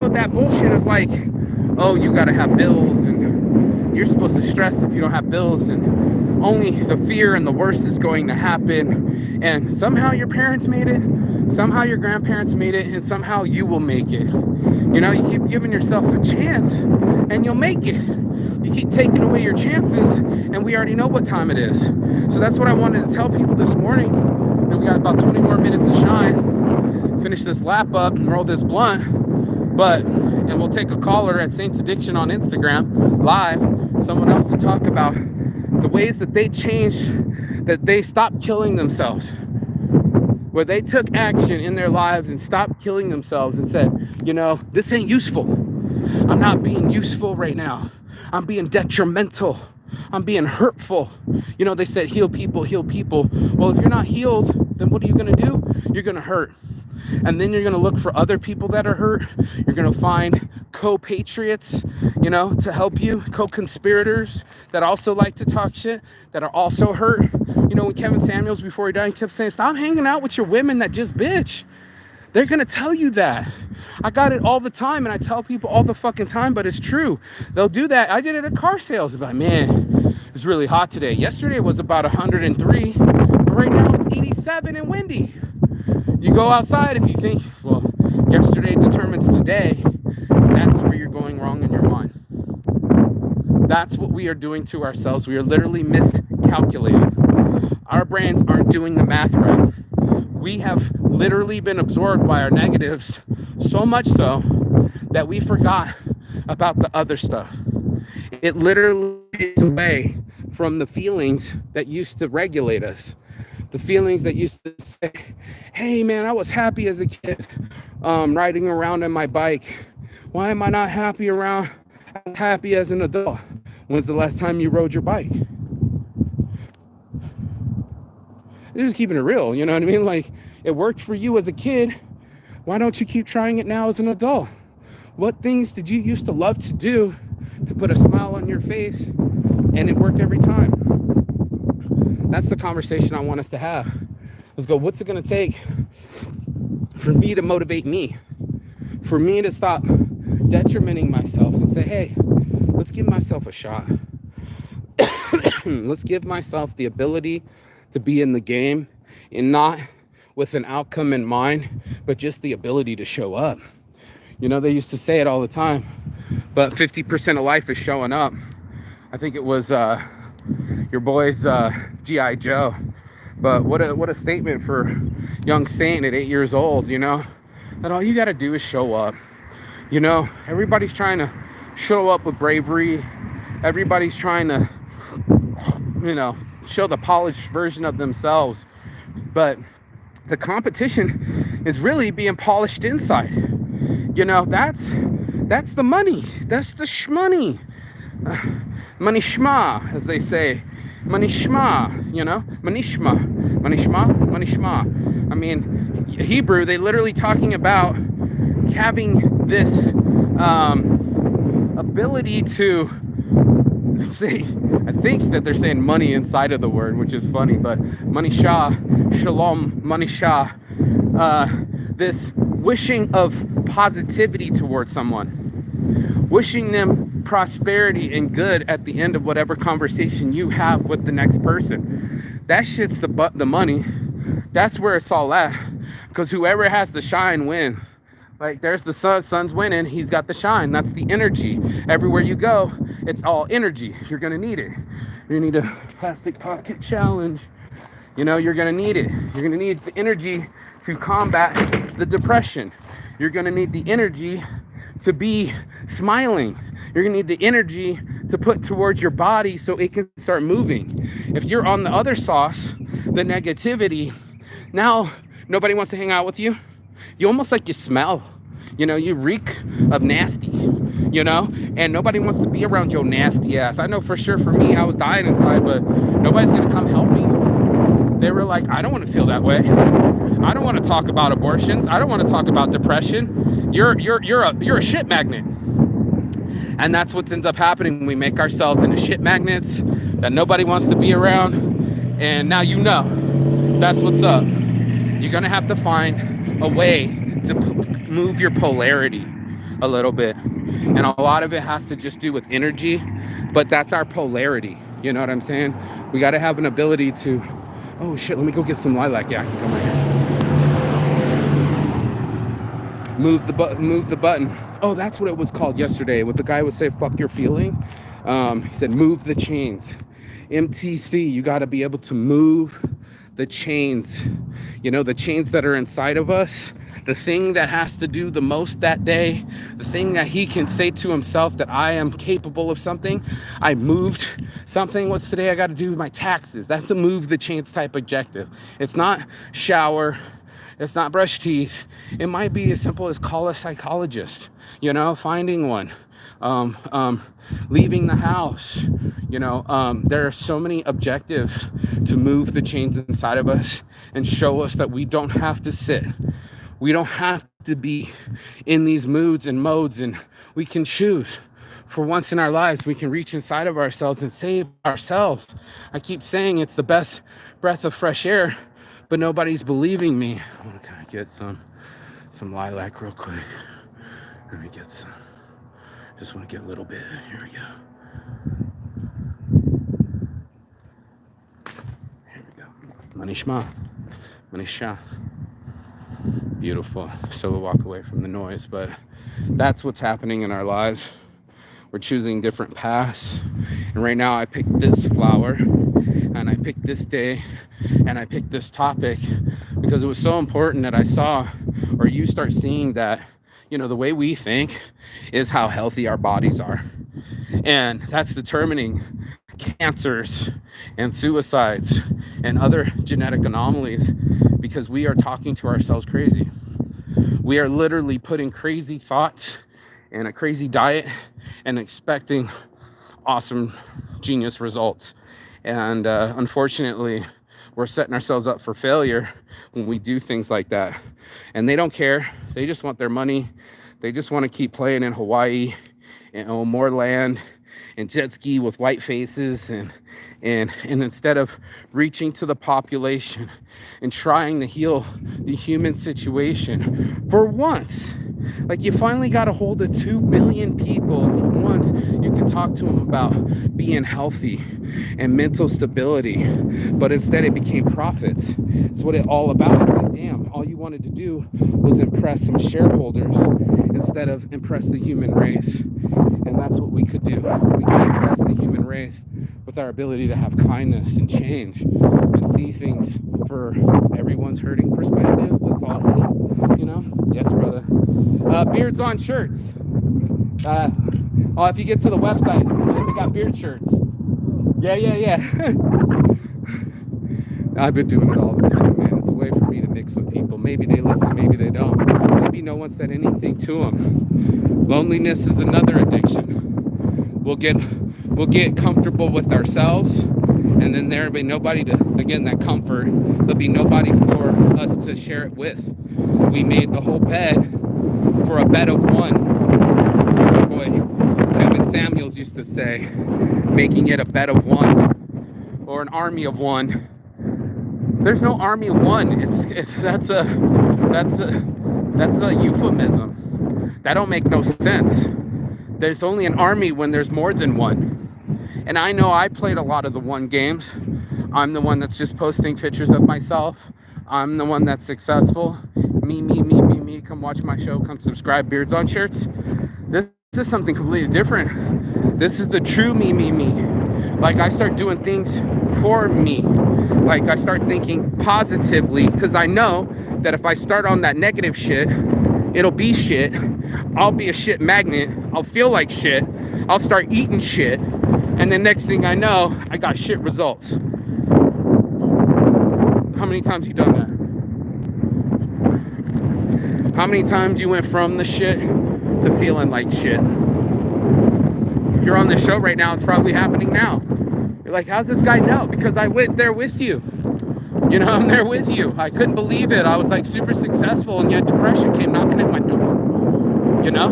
that bullshit of like, oh, you gotta have bills and you're supposed to stress if you don't have bills and only the fear and the worst is going to happen. And somehow your parents made it, somehow your grandparents made it, and somehow you will make it. You know, you keep giving yourself a chance and you'll make it. You keep taking away your chances and we already know what time it is. So that's what I wanted to tell people this morning. And we got about 20 more minutes to shine, finish this lap up and roll this blunt. And we'll take a caller at Saints Addiction on Instagram live, someone else to talk about the ways that they changed, that they stopped killing themselves, where they took action in their lives and stopped killing themselves and said, you know, this ain't useful. I'm not being useful right now. I'm being detrimental. I'm being hurtful. You know, they said heal people, heal people. Well, if you're not healed, then what are you going to do? You're going to hurt. And then you're going to look for other people that are hurt. You're going to find co-patriots, you know, to help you, co-conspirators that also like to talk shit, that are also hurt. You know, when Kevin Samuels, before he died, he kept saying, stop hanging out with your women that just bitch. They're going to tell you that. I got it all the time, and I tell people all the fucking time, but it's true. They'll do that. I did it at car sales. I'm like, man, it's really hot today. Yesterday it was about 103, but right now it's 87 and windy. You go outside if you think, well, yesterday determines today, that's where you're going wrong in your mind. That's what we are doing to ourselves. We are literally miscalculating. Our brains aren't doing the math right. We have literally been absorbed by our negatives so much so that we forgot about the other stuff. It literally is away from the feelings that used to regulate us. The feelings that used to say, hey man, I was happy as a kid riding around on my bike. Why am I not as happy as an adult? When's the last time you rode your bike? Just keeping it real, you know what I mean? Like, it worked for you as a kid. Why don't you keep trying it now as an adult? What things did you used to love to do to put a smile on your face and it worked every time? That's the conversation I want us to have. Let's go, what's it going to take for me to motivate me? For me to stop detrimenting myself and say, hey, let's give myself a shot. Let's give myself the ability to be in the game and not with an outcome in mind, but just the ability to show up. You know, they used to say it all the time, but 50% of life is showing up. I think it was your boy's G.I. Joe. But what a statement for young Saint at 8 years old, you know, that all you got to do is show up. You know, everybody's trying to show up with bravery. Everybody's trying to, you know, show the polished version of themselves. But the competition is really being polished inside. You know, that's the money. That's the shmoney. Money shma, as they say. Money shma, you know? Money shma. Money shma? Money shma. I mean, Hebrew, they literally talking about having this ability to say, I think that they're saying money inside of the word, which is funny, but money shah, shalom, money shah, this wishing of positivity towards someone, wishing them prosperity and good at the end of whatever conversation you have with the next person. That shit's the money. That's where it's all at, because whoever has the shine wins. Like, there's the sun's winning, he's got the shine. That's the energy. Everywhere you go, it's all energy. You're gonna need it. You need a plastic pocket challenge. You know, you're gonna need it. You're gonna need the energy to combat the depression. You're gonna need the energy to be smiling. You're gonna need the energy to put towards your body so it can start moving. If you're on the other sauce, the negativity, now nobody wants to hang out with you. You almost like you smell, you reek of nasty, and nobody wants to be around your nasty ass. I know for sure for me, I was dying inside, but nobody's gonna come help me. They were like, I don't want to feel that way. I don't want to talk about abortions. I don't want to talk about depression. You're a shit magnet. And that's what ends up happening. We make ourselves into shit magnets that nobody wants to be around. And now that's what's up. You're gonna have to find a way to move your polarity a little bit. And a lot of it has to just do with energy, but that's our polarity. You know what I'm saying? We got to have an ability to, oh shit, let me go get some lilac. Yeah, I can come right here. Move the button. Oh, that's what it was called yesterday. What the guy would say, fuck your feeling. He said, move the chains. MTC, you got to be able to move the chains, the chains that are inside of us, the thing that has to do the most that day, the thing that he can say to himself that I am capable of something. I moved something. What's today? I got to do my taxes. That's a move the chains type objective. It's not shower. It's not brush teeth. It might be as simple as call a psychologist, finding one, leaving the house. There are so many objectives to move the chains inside of us and show us that we don't have to sit. We don't have to be in these moods and modes, and we can choose. For once in our lives, we can reach inside of ourselves and save ourselves. I keep saying it's the best breath of fresh air, but nobody's believing me. I want to kind of get some lilac real quick. Let me get some. Just want to get a little bit. Here we go. Here we go. Manishma. Manisha. Beautiful. So we'll walk away from the noise, but that's what's happening in our lives. We're choosing different paths. And right now I picked this flower, and I picked this day, and I picked this topic because it was so important that I saw, or you start seeing that, the way we think is how healthy our bodies are. And that's determining cancers and suicides and other genetic anomalies, because we are talking to ourselves crazy. We are literally putting crazy thoughts and a crazy diet and expecting awesome genius results. And unfortunately, we're setting ourselves up for failure when we do things like that. And they don't care. They just want their money. They just want to keep playing in Hawaii and own more land and jet ski with white faces, and instead of reaching to the population and trying to heal the human situation for once. Like, you finally got a hold of 2 billion people. For once, you can talk to them about being healthy and mental stability. But instead, it became profits. It's what it's all about. It's like, damn, all you wanted to do was impress some shareholders instead of impress the human race. And that's what we could do. We could impress the human race with our ability to have kindness and change and see things for everyone's hurting perspective. Let's all heal, Yes, brother. Beards on shirts. If you get to the website, they got beard shirts. Yeah. I've been doing it all the time, man. It's a way for me to mix with people. Maybe they listen, maybe they don't. Maybe no one said anything to them. Loneliness is another addiction. We'll get comfortable with ourselves, and then there'll be nobody to, again, that comfort. There'll be nobody for us to share it with. We made the whole bed for a bed of one. Boy, Kevin Samuels used to say, making it a bed of one, or an army of one. There's no army of one. That's a euphemism. That don't make no sense. There's only an army when there's more than one. And I know I played a lot of the one games. I'm the one that's just posting pictures of myself. I'm the one that's successful. Me. Come watch my show. Come subscribe. Beards on shirts. This is something completely different. This is the true me. Like, I start doing things for me. Like, I start thinking positively, because I know that if I start on that negative shit, it'll be shit. I'll be a shit magnet. I'll feel like shit. I'll start eating shit, and then next thing I know, I got shit results. How many times you done that? How many times you went from the shit to feeling like shit? If you're on the show right now, it's probably happening now. You're like, how's this guy know? Because I went there with you. You know, I'm there with you. I couldn't believe it. I was like super successful, and yet depression came knocking at my door. You know,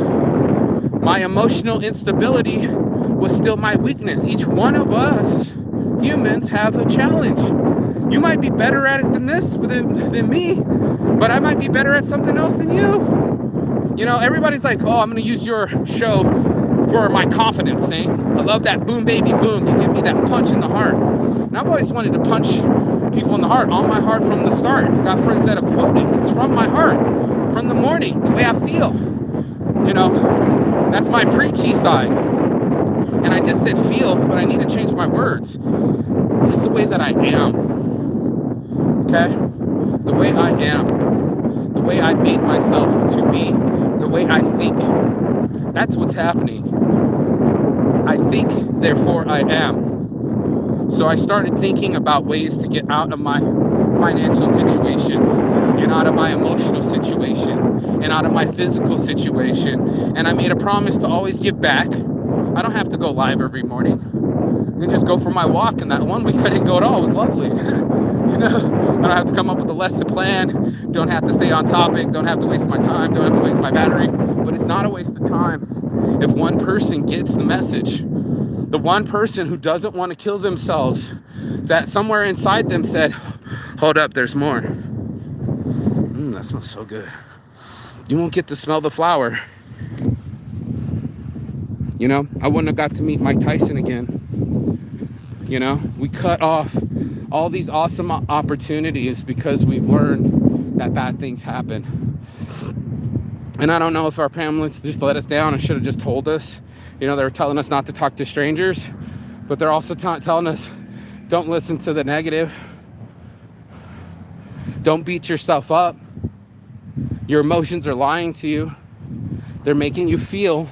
my emotional instability was still my weakness. Each one of us humans have a challenge. You might be better at it than me, but I might be better at something else than you. You know, everybody's like, oh, I'm going to use your show for my confidence thing. I love that boom, baby, boom. You give me that punch in the heart. And I've always wanted to punch people in the heart, on my heart from the start. I've got friends that have quoted, it's from my heart, from the morning, the way I feel. You know, that's my preachy side. And I just said feel, but I need to change my words. It's the way that I am. Okay? The way I am. The way I made myself to be. The way I think. That's what's happening. I think, therefore I am. So I started thinking about ways to get out of my financial situation, and out of my emotional situation, and out of my physical situation. And I made a promise to always give back. I don't have to go live every morning. I can just go for my walk, and that one week I didn't go at all. It was lovely. You know, I don't have to come up with a lesson plan. Don't have to stay on topic. Don't have to waste my time. Don't have to waste my battery. But it's not a waste of time if one person gets the message. The one person who doesn't want to kill themselves, that somewhere inside them said, hold up, there's more. That smells so good. You won't get to smell the flower. You know, I wouldn't have got to meet Mike Tyson again. You know, we cut off all these awesome opportunities because we've learned that bad things happen. And I don't know if our families just let us down and should have just told us. You know, they were telling us not to talk to strangers, but they're also telling us, don't listen to the negative. Don't beat yourself up. Your emotions are lying to you. They're making you feel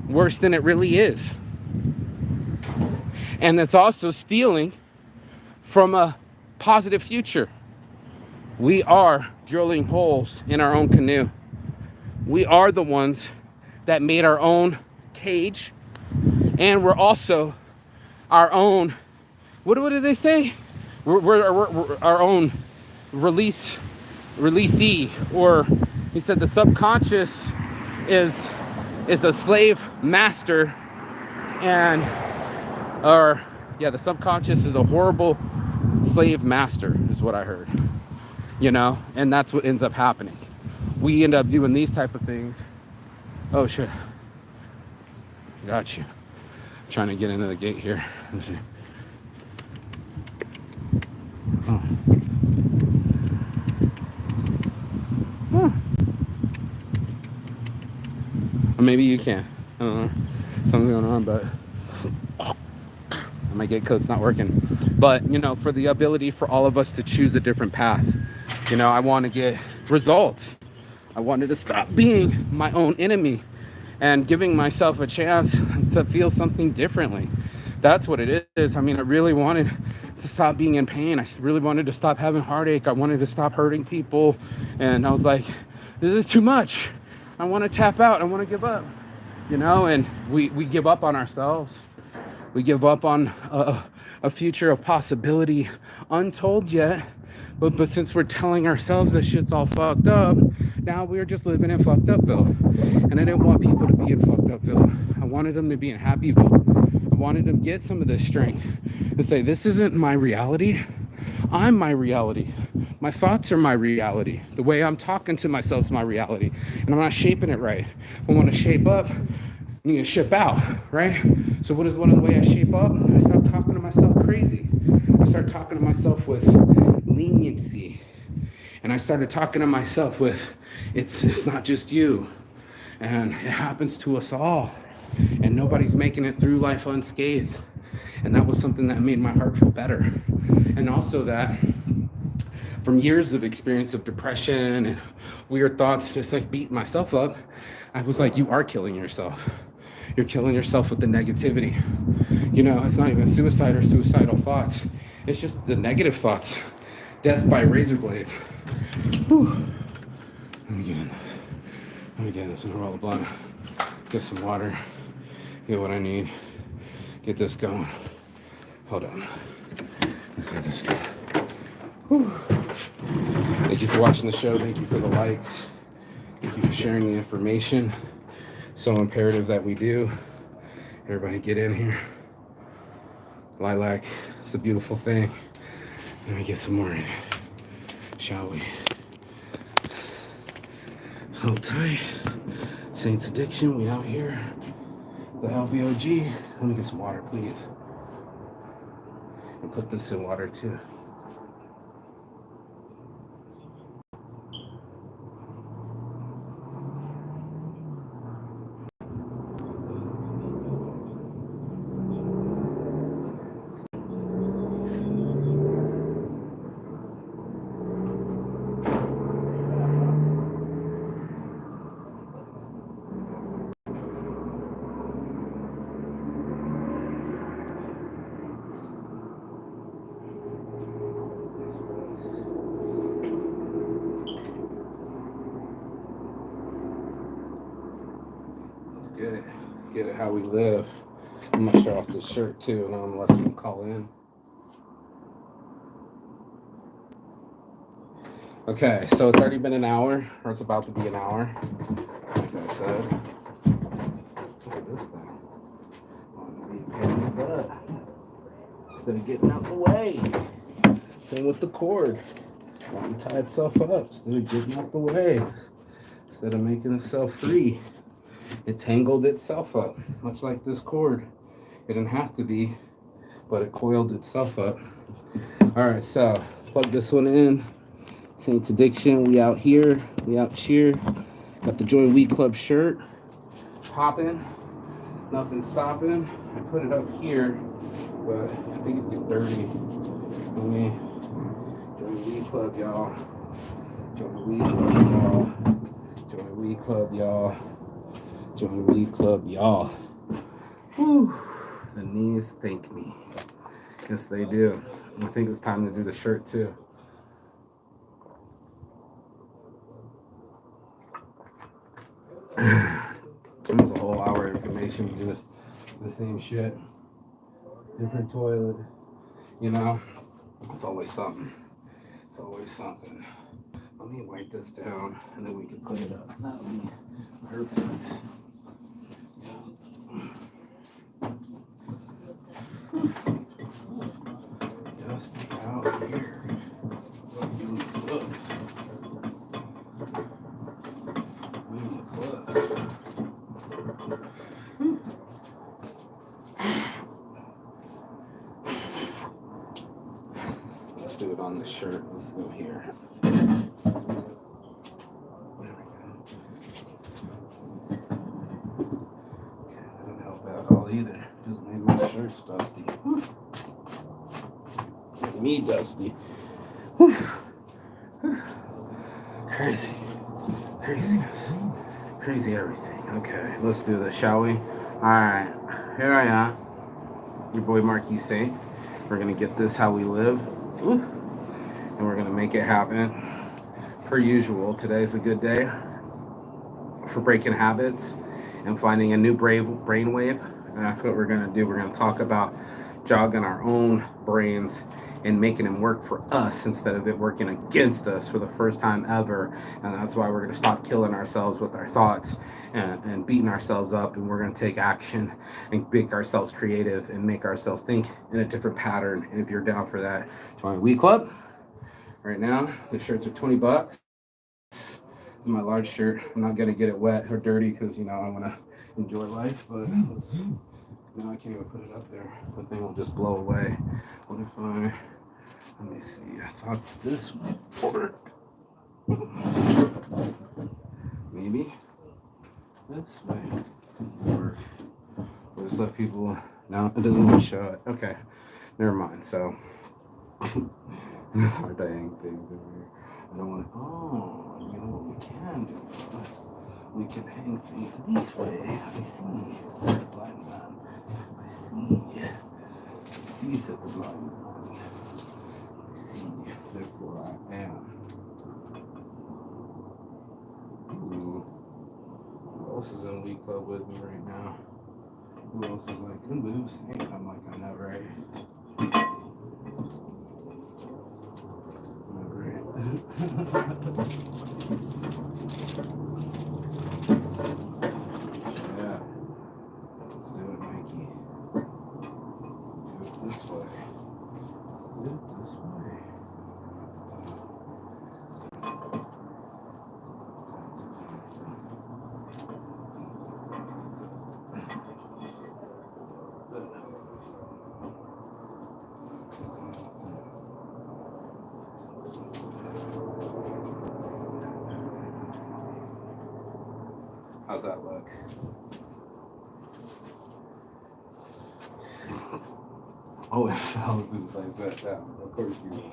worse than it really is. And it's also stealing from a positive future. We are drilling holes in our own canoe. We are the ones that made our own cage, and we're also our own, what did they say? We're our own releasee, or he said the subconscious is a slave master, and the subconscious is a horrible slave master, is what I heard. You know, and that's what ends up happening. We end up doing these type of things. Oh shit. Got you. I'm trying to get into the gate here. Let's see. Oh. Or maybe you can. I don't know. Something's going on, but my gate code's not working. But, you know, for the ability for all of us to choose a different path. You know, I want to get results. I wanted to stop being my own enemy and giving myself a chance to feel something differently. That's what it is. I mean, I really wanted to stop being in pain. I really wanted to stop having heartache. I wanted to stop hurting people. And I was like, this is too much. I want to tap out. I want to give up. You know, and we give up on ourselves. We give up on a future of possibility untold yet. But since we're telling ourselves that shit's all fucked up, now we're just living in fucked upville. And I didn't want people to be in fucked upville. I wanted them to be in happyville. I wanted them to get some of this strength and say, this isn't my reality. I'm my reality. My thoughts are my reality. The way I'm talking to myself is my reality. And I'm not shaping it right. If I want to shape up, I need to ship out, right? So what is one of the ways I shape up? I stop talking to myself crazy. I start talking to myself with leniency. And I started talking to myself with, it's not just you. And it happens to us all. And nobody's making it through life unscathed. And that was something that made my heart feel better. And also that from years of experience of depression and weird thoughts, just like beating myself up, I was like, you are killing yourself. You're killing yourself with the negativity. You know, it's not even suicide or suicidal thoughts. It's just the negative thoughts. Death by razor blade. Whew. Let me get in this. Let me get in this and roll a blunt. Get some water. Get what I need. Get this going. Hold on. Let's get this going. Whew. Thank you for watching the show. Thank you for the likes. Thank you for sharing the information. So imperative that we do. Everybody get in here. Lilac, it's a beautiful thing. Let me get some more in it, shall we? Hold tight. Saints Addiction, we out here. The LVOG. Let me get some water, please. And put this in water too. Get it how we live. I'm gonna show off this shirt too, and I'm gonna let someone call in. Okay, so it's already been an hour, or it's about to be an hour. Like I said, look at this thing. I want to be a pain in the butt instead of getting out the way. Same with the cord. I want to tie itself up instead of getting out the way. Instead of making itself free. It tangled itself up, much like this cord. It didn't have to be, but it coiled itself up. All right, so plug this one in. Saints Addiction, we out here, we out cheer. Got the Join Weed Club shirt, popping, nothing stopping. I put it up here, but I think it'd get dirty. Let me Join Weed Club, y'all. Join Weed Club, y'all. Join Weed Club, y'all. Join Weed Club, y'all. Whew. The knees thank me. Yes, they do. I think it's time to do the shirt too. It was a whole hour of information, just the same shit. Different toilet. You know, it's always something. It's always something. Let me wipe this down and then we can put it up. That'll be perfect. Dusty out here. Let's do it on the shirt. Let's go here. There we go. Okay, that didn't help out at all either. Just made my shirts dusty. Made me dusty. Whew. Crazy. Craziness. Crazy everything. Okay, let's do this, shall we? Alright, here I am. Your boy Marquis Saint. We're gonna get this how we live. Ooh. And we're gonna make it happen. Per usual, today's a good day for breaking habits and finding a new brainwave. And that's what we're gonna do. We're gonna talk about jogging our own brains and making them work for us instead of it working against us for the first time ever. And that's why we're going to stop killing ourselves with our thoughts and beating ourselves up, and we're going to take action and make ourselves creative and make ourselves think in a different pattern. And if you're down for that, join Weed Club. Right now, the shirts are $20. This is my large shirt. I'm not going to get it wet or dirty because, you know, I want to enjoy life, but no, I can't even put it up there. The thing will just blow away. What if let me see, I thought this would work. Maybe this way work. We'll just let people, no, it doesn't even show it. Okay, never mind. So, it's hard to hang things over here. I don't want to, oh, you know what we can do? we can hang things this way. I see. Blind man. I see. I see, said the blind man. I see. Therefore I am. Ooh. Who else is in Week Club with me right now? Who else is like, good moves? I'm like, I know, right? Yeah. Let's do it, Mikey. Do it this way. Do it this way. How's that look? Oh, it fell as soon as I sat down. Of course you will.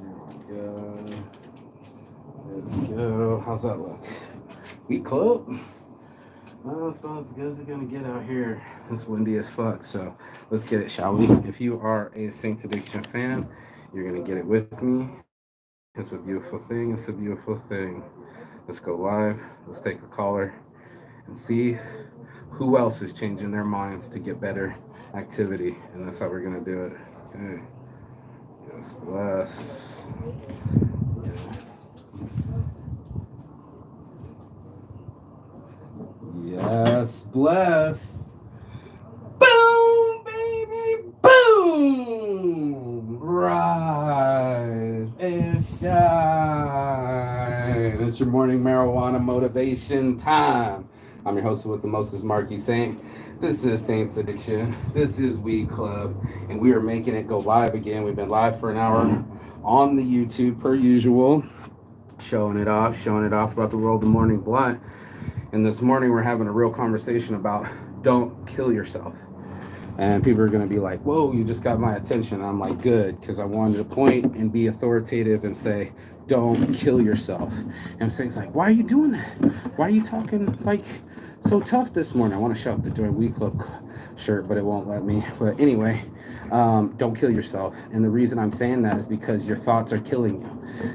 There we go. There we go. How's that look? Week Club? Well, it's about as good as it's gonna get out here. It's windy as fuck, so let's get it, shall we? If you are a Saints Addiction fan, you're gonna get it with me. It's a beautiful thing. It's a beautiful thing. Let's go live. Let's take a caller and see who else is changing their minds to get better activity. And that's how we're going to do it. Okay. Yes, bless. Yes, bless. Boom, baby, boom. Rise and shine. It's your morning marijuana motivation time. I'm your host with the mostest, Marky Saint. This is Saints Addiction. This is Weed Club, and we are making it go live again. We've been live for an hour on the YouTube per usual, showing it off about the world of morning blunt. And this morning we're having a real conversation about don't kill yourself. And people are going to be like, whoa, you just got my attention. I'm like, good, because I wanted to point and be authoritative and say, don't kill yourself. And Saint's like, why are you doing that? Why are you talking like so tough this morning? I want to show up the Joy Week Club shirt, but it won't let me. But anyway, don't kill yourself. And the reason I'm saying that is because your thoughts are killing you.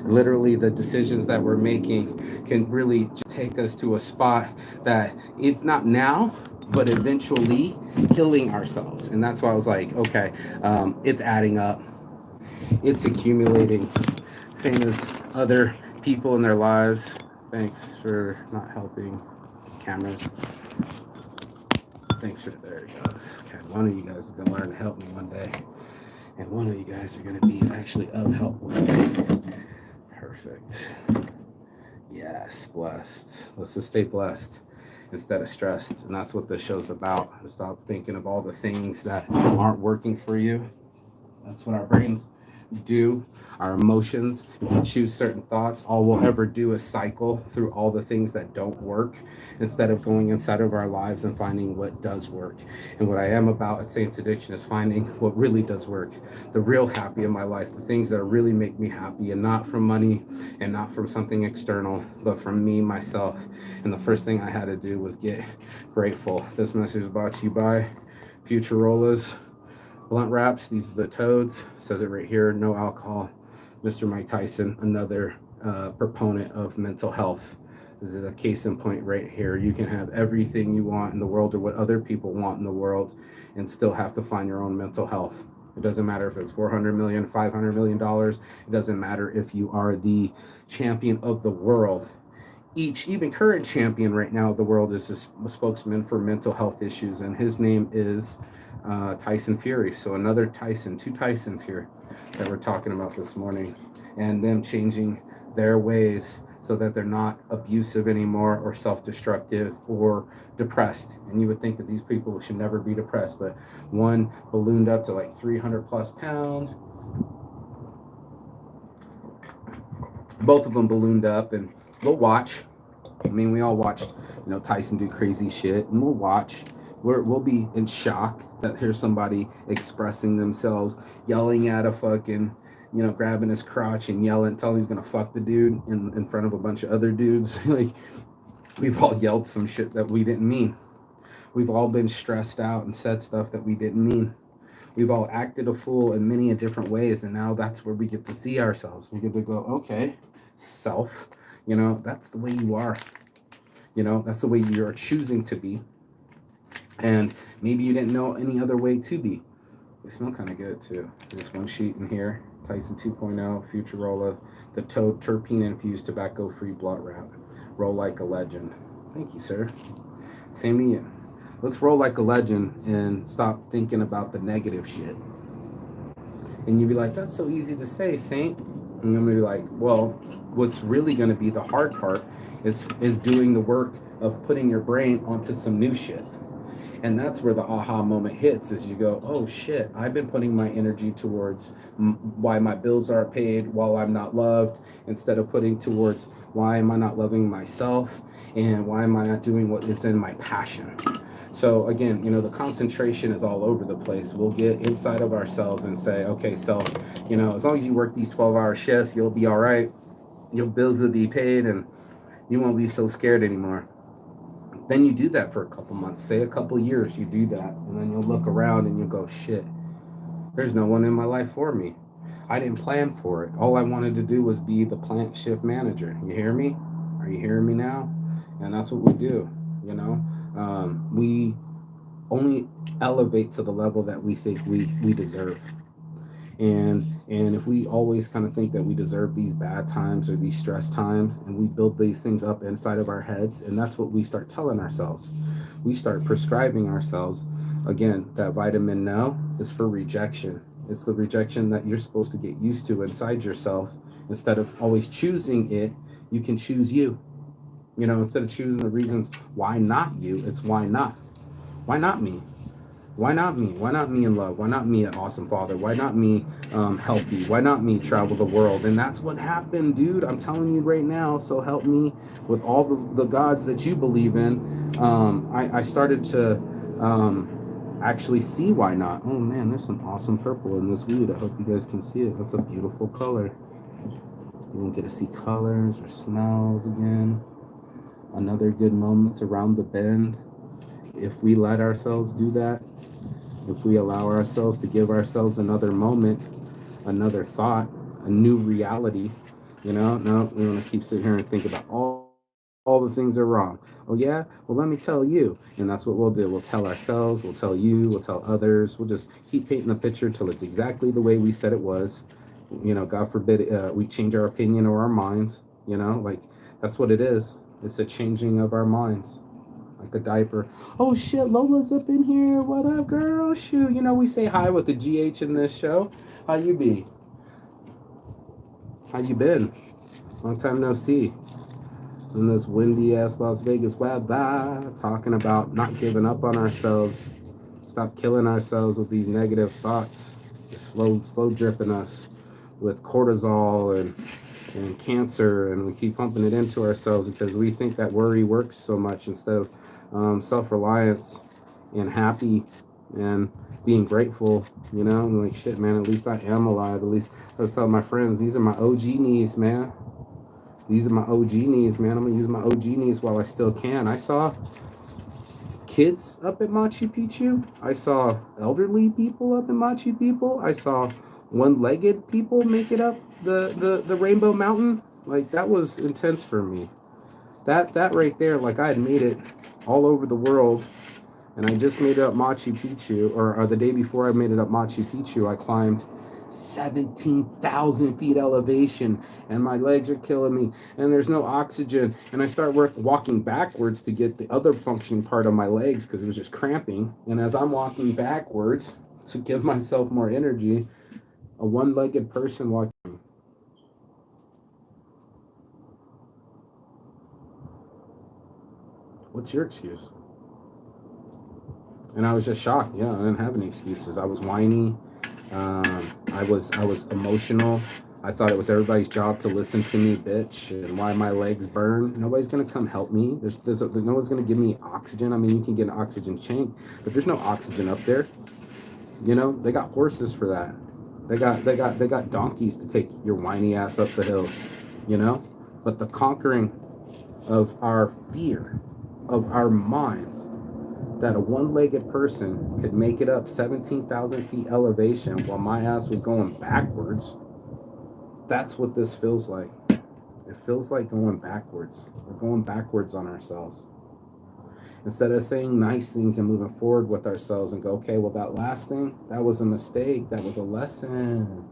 Literally, the decisions that we're making can really take us to a spot that it's not now, but eventually killing ourselves. And that's why I was like, okay, it's adding up. It's accumulating. Same as other people in their lives. Thanks for not helping cameras. Thanks for, there it goes. Okay, one of you guys is gonna learn to help me one day. And one of you guys are gonna be actually of help one day. Perfect. Yes, blessed. Let's just stay blessed instead of stressed. And that's what this show's about. Stop thinking of all the things that aren't working for you. That's what our brains do. Our emotions, if we choose certain thoughts, all we'll ever do is cycle through all the things that don't work instead of going inside of our lives and finding what does work. And what I am about at Saints Addiction is finding what really does work, the real happy in my life, the things that really make me happy, and not from money and not from something external, but from me, myself. And the first thing I had to do was get grateful. This message is brought to you by Futurolas Blunt Wraps. These are the Toads. It says it right here, no alcohol. Mr. Mike Tyson, another proponent of mental health. This is a case in point right here. You can have everything you want in the world or what other people want in the world and still have to find your own mental health. It doesn't matter if it's $400 million, $500 million. It doesn't matter if you are the champion of the world. Even current champion right now of the world is a spokesman for mental health issues, and his name is Tyson Fury. So another Tyson, two Tysons here that we're talking about this morning, and them changing their ways so that they're not abusive anymore or self-destructive or depressed. And you would think that these people should never be depressed, but one ballooned up to like 300 plus pounds. Both of them ballooned up, and we'll watch. I mean, we all watched, Tyson do crazy shit, and we'll watch. We'll be in shock that here's somebody expressing themselves, yelling at a fucking, grabbing his crotch and yelling, telling he's gonna fuck the dude in front of a bunch of other dudes. Like, we've all yelled some shit that we didn't mean. We've all been stressed out and said stuff that we didn't mean. We've all acted a fool in many different ways, and now that's where we get to see ourselves. We get to go, okay, self, that's the way you are. That's the way you're choosing to be. And maybe you didn't know any other way to be. They smell kind of good too. This one sheet in here, Tyson 2.0, Futurola, the Toad terpene infused tobacco free blunt wrap. Roll like a legend. Thank you, sir. Same to you. Let's roll like a legend and stop thinking about the negative shit. And you'd be like, that's so easy to say, Saint. And I'm gonna be like, well, what's really gonna be the hard part is doing the work of putting your brain onto some new shit. And that's where the aha moment hits, is you go, oh shit, I've been putting my energy towards why my bills aren't paid, while I'm not loved, instead of putting towards why am I not loving myself, and why am I not doing what is in my passion. So again, the concentration is all over the place. We'll get inside of ourselves and say, okay, self, as long as you work these 12-hour shifts, you'll be all right. Your bills will be paid and you won't be so scared anymore. Then you do that for a couple months, say a couple years, you do that, and then you'll look around and you'll go, shit, there's no one in my life for me. I didn't plan for it. All I wanted to do was be the plant shift manager. You hear me? Are you hearing me now? And that's what we do, we only elevate to the level that we think we deserve. And if we always kind of think that we deserve these bad times or these stress times, and we build these things up inside of our heads, and that's what we start telling ourselves. We start prescribing ourselves. Again, that vitamin no is for rejection. It's the rejection that you're supposed to get used to inside yourself. Instead of always choosing it, you can choose you. Instead of choosing the reasons why not you, it's why not. Why not me? Why not me? Why not me in love? Why not me an awesome father? Why not me healthy? Why not me travel the world? And that's what happened, dude. I'm telling you right now. So help me with all the gods that you believe in. I started to actually see why not. Oh man, there's some awesome purple in this weed. I hope you guys can see it. That's a beautiful color. You won't get to see colors or smells again. Another good moment around the bend. If we let ourselves do that, if we allow ourselves to give ourselves another moment, another thought, a new reality, no, we want to keep sitting here and think about all the things are wrong. Oh yeah? Well, let me tell you. And that's what we'll do. We'll tell ourselves, we'll tell you, we'll tell others. We'll just keep painting the picture till it's exactly the way we said it was. God forbid we change our opinion or our minds, like that's what it is. It's a changing of our minds. Like a diaper. Oh shit, Lola's up in here. What up, girl? Shoot, we say hi with the GH in this show. How you be? How you been? Long time no see. In this windy ass Las Vegas weather, talking about not giving up on ourselves. Stop killing ourselves with these negative thoughts. Just slow dripping us with cortisol and cancer, and we keep pumping it into ourselves because we think that worry works so much, instead of self-reliance and happy and being grateful. I'm like, shit, man, at least I am alive. At least I was telling my friends, these are my OG knees, man. These are my OG knees, man. I'm gonna use my OG knees while I still can. I saw kids up at Machu Picchu. I saw elderly people up at Machu Picchu. I saw one-legged people make it up the Rainbow Mountain. Like, that was intense for me. That right there, like, I had made it all over the world, and I just made it up Machu Picchu, or the day before I made it up Machu Picchu, I climbed 17,000 feet elevation, and my legs are killing me, and there's no oxygen, and I start walking backwards to get the other functioning part of my legs because it was just cramping. And as I'm walking backwards to give myself more energy, a one-legged person walking. What's your excuse? And I was just shocked. Yeah, I didn't have any excuses. I was whiny. I was emotional. I thought it was everybody's job to listen to me, bitch, and why my legs burn. Nobody's gonna come help me. No one's gonna give me oxygen. I mean, you can get an oxygen tank, but there's no oxygen up there. They got horses for that. They got donkeys to take your whiny ass up the hill, you know? But the conquering of our fear, of our minds, that a one-legged person could make it up 17,000 feet elevation while my ass was going backwards. That's what this feels like. It feels like going backwards. We're going backwards on ourselves. Instead of saying nice things and moving forward with ourselves and go, okay, well, that last thing, that was a mistake. That was a lesson.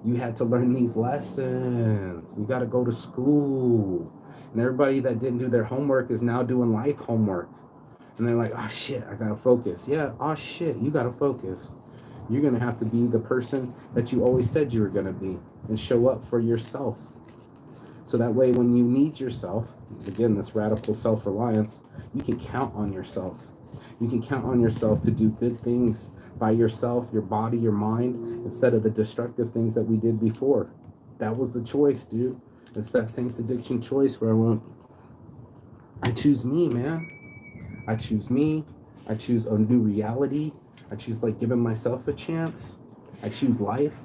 You had to learn these lessons. You got to go to school. And everybody that didn't do their homework is now doing life homework. And they're like, oh shit, I got to focus. Yeah, oh shit, you got to focus. You're going to have to be the person that you always said you were going to be and show up for yourself. So that way, when you need yourself, again, this radical self-reliance, you can count on yourself. You can count on yourself to do good things by yourself, your body, your mind, instead of the destructive things that we did before. That was the choice, dude. It's that Saints Addiction choice where I choose me, man. I choose me. I choose a new reality. I choose like giving myself a chance. I choose life.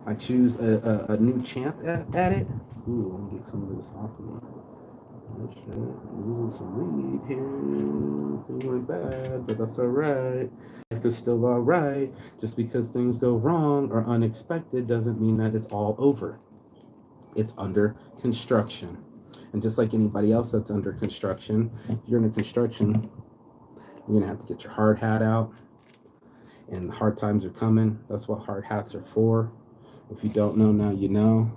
I choose a new chance at it. Ooh, let me get some of this off of me. Oh shit, I'm losing some weed here. Things went bad, but that's all right. Life is still all right. Just because things go wrong or unexpected doesn't mean that it's all over. It's under construction. And just like anybody else that's under construction, if you're under construction, you're gonna have to get your hard hat out. And the hard times are coming. That's what hard hats are for. If you don't know, now you know.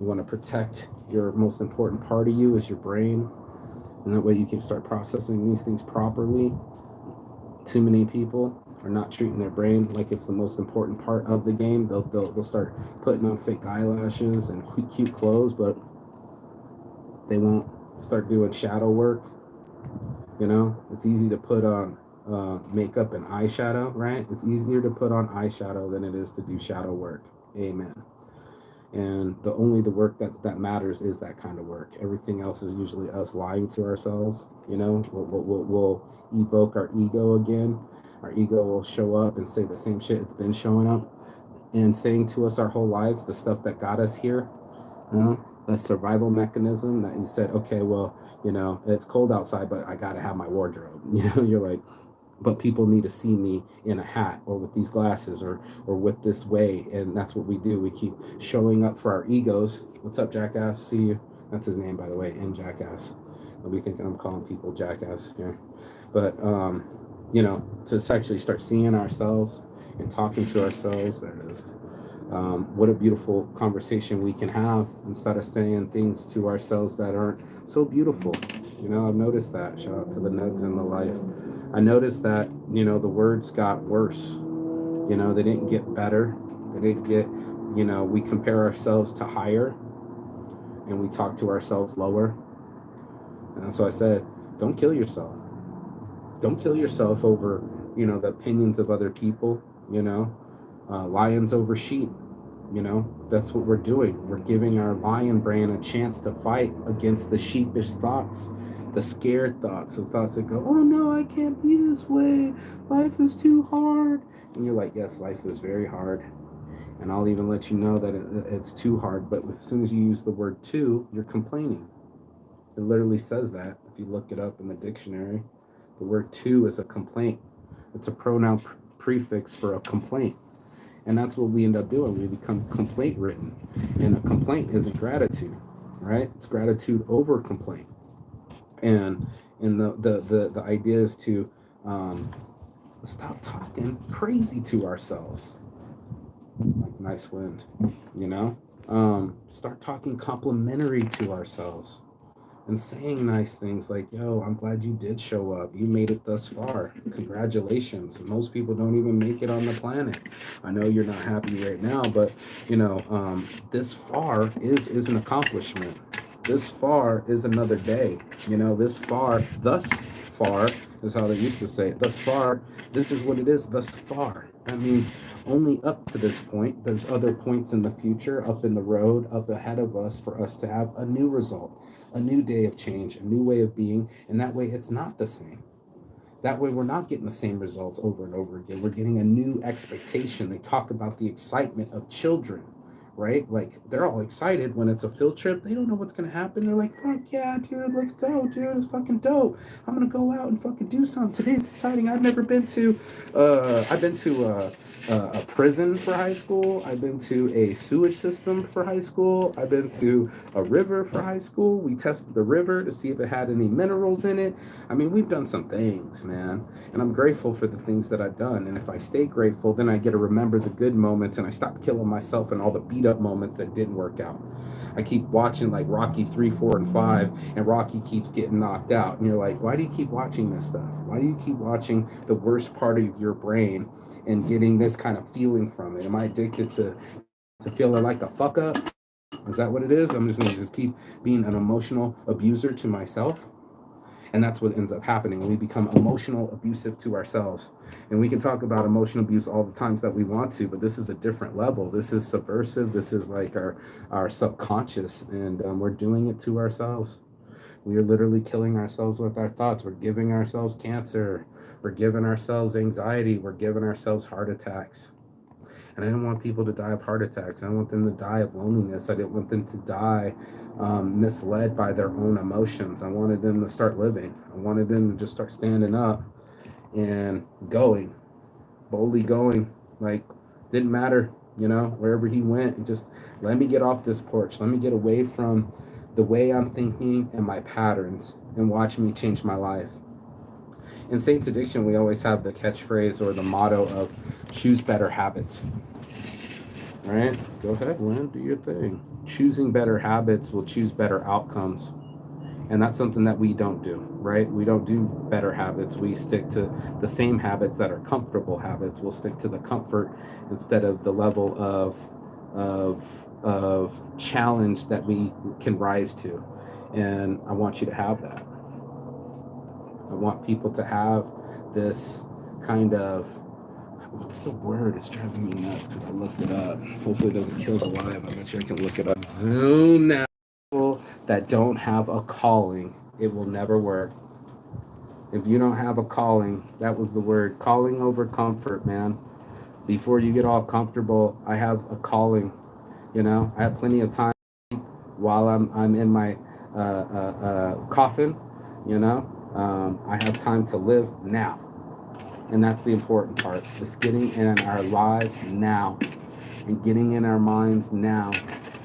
You want to protect your most important part of you is your brain. And that way you can start processing these things properly. Too many people are not treating their brain like it's the most important part of the game. They'll start putting on fake eyelashes and cute clothes, but they won't start doing shadow work. You know, it's easy to put on makeup and eyeshadow, right? It's easier to put on eyeshadow than it is to do shadow work. Amen. And the work that matters is that kind of work. Everything else is usually us lying to ourselves. You know, we'll evoke our ego again. Our ego will show up and say the same shit it's been showing up and saying to us our whole lives, the stuff that got us here. You know, the survival mechanism that you said, okay, well, you know, it's cold outside, but I got to have my wardrobe. You know, you're like, but people need to see me in a hat or with these glasses or with this way. And that's what we do. We keep showing up for our egos. What's up, Jackass? See you. That's his name, by the way, in Jackass. I'll be thinking I'm calling people Jackass here. But, you know, to actually start seeing ourselves and talking to ourselves, there it is. What a beautiful conversation we can have instead of saying things to ourselves that aren't so beautiful. You know, I've noticed that. Shout out to the nugs in the life. I noticed that, you know, the words got worse. You know, they didn't get better. They didn't get, you know, we compare ourselves to higher and we talk to ourselves lower. And so I said, don't kill yourself. Don't kill yourself over, you know, the opinions of other people, you know, lions over sheep. You know, that's what we're doing. We're giving our lion brain a chance to fight against the sheepish thoughts, the scared thoughts, the thoughts that go, oh no, I can't be this way. Life is too hard. And you're like, yes, life is very hard. And I'll even let you know that it's too hard. But as soon as you use the word too, you're complaining. It literally says that. If you look it up in the dictionary, the word too is a complaint. It's a pronoun prefix for a complaint. And that's what we end up doing. We become complaint ridden. And a complaint isn't gratitude, right? It's gratitude over complaint. And the idea is to stop talking crazy to ourselves. Like nice wind, you know? Start talking complimentary to ourselves. And saying nice things like, yo, I'm glad you did show up. You made it thus far. Congratulations. Most people don't even make it on the planet. I know you're not happy right now, but, you know, this far is an accomplishment. This far is another day. You know, thus far is how they used to say it. Thus far, this is what it is thus far. That means only up to this point. There's other points in the future, up in the road, up ahead of us for us to have a new result. A new day of change, a new way of being, and that way it's not the same. That way we're not getting the same results over and over again. We're getting a new expectation. They talk about the excitement of children, right? Like they're all excited when it's a field trip. They don't know what's gonna happen. They're like, fuck yeah, dude, let's go, dude. It's fucking dope. I'm gonna go out and fucking do something. Today's exciting. I've been to a prison for high school. I've been to a sewage system for high school. I've been to a river for high school. We tested the river to see if it had any minerals in it. I mean, we've done some things, man. And I'm grateful for the things that I've done. And if I stay grateful, then I get to remember the good moments and I stop killing myself and all the beat up moments that didn't work out. I keep watching like Rocky 3, 4, and 5, and Rocky keeps getting knocked out. And you're like, why do you keep watching this stuff? Why do you keep watching the worst part of your brain and getting this kind of feeling from it? Am I addicted to feeling like a fuck up? Is that what it is? I'm just going to just keep being an emotional abuser to myself. And that's what ends up happening when we become emotional abusive to ourselves. And we can talk about emotional abuse all the times that we want to, but this is a different level. This is subversive. This is like our subconscious, and we're doing it to ourselves. We are literally killing ourselves with our thoughts. We're giving ourselves cancer. We're giving ourselves anxiety. We're giving ourselves heart attacks. And I didn't want people to die of heart attacks. I didn't want them to die of loneliness. I didn't want them to die misled by their own emotions. I wanted them to start living. I wanted them to just start standing up and going, boldly going. Like, didn't matter, wherever he went. And just let me get off this porch. Let me get away from the way I'm thinking and my patterns and watch me change my life. In Saints Addiction, we always have the catchphrase or the motto of choose better habits. All right, go ahead, Lynn, do your thing. Choosing better habits will choose better outcomes. And that's something that we don't do, right? We don't do better habits. We stick to the same habits that are comfortable habits. We'll stick to the comfort instead of the level of challenge that we can rise to. And I want you to have that. I want people to have this kind of, what's the word? It's driving me nuts because I looked it up. Hopefully it doesn't kill the live. I bet you I can look it up. Zoom now. People that don't have a calling, it will never work. If you don't have a calling, that was the word. Calling over comfort, man. Before you get all comfortable, I have a calling. I have plenty of time while I'm in my coffin. I have time to live now. And that's the important part. It's getting in our lives now and getting in our minds now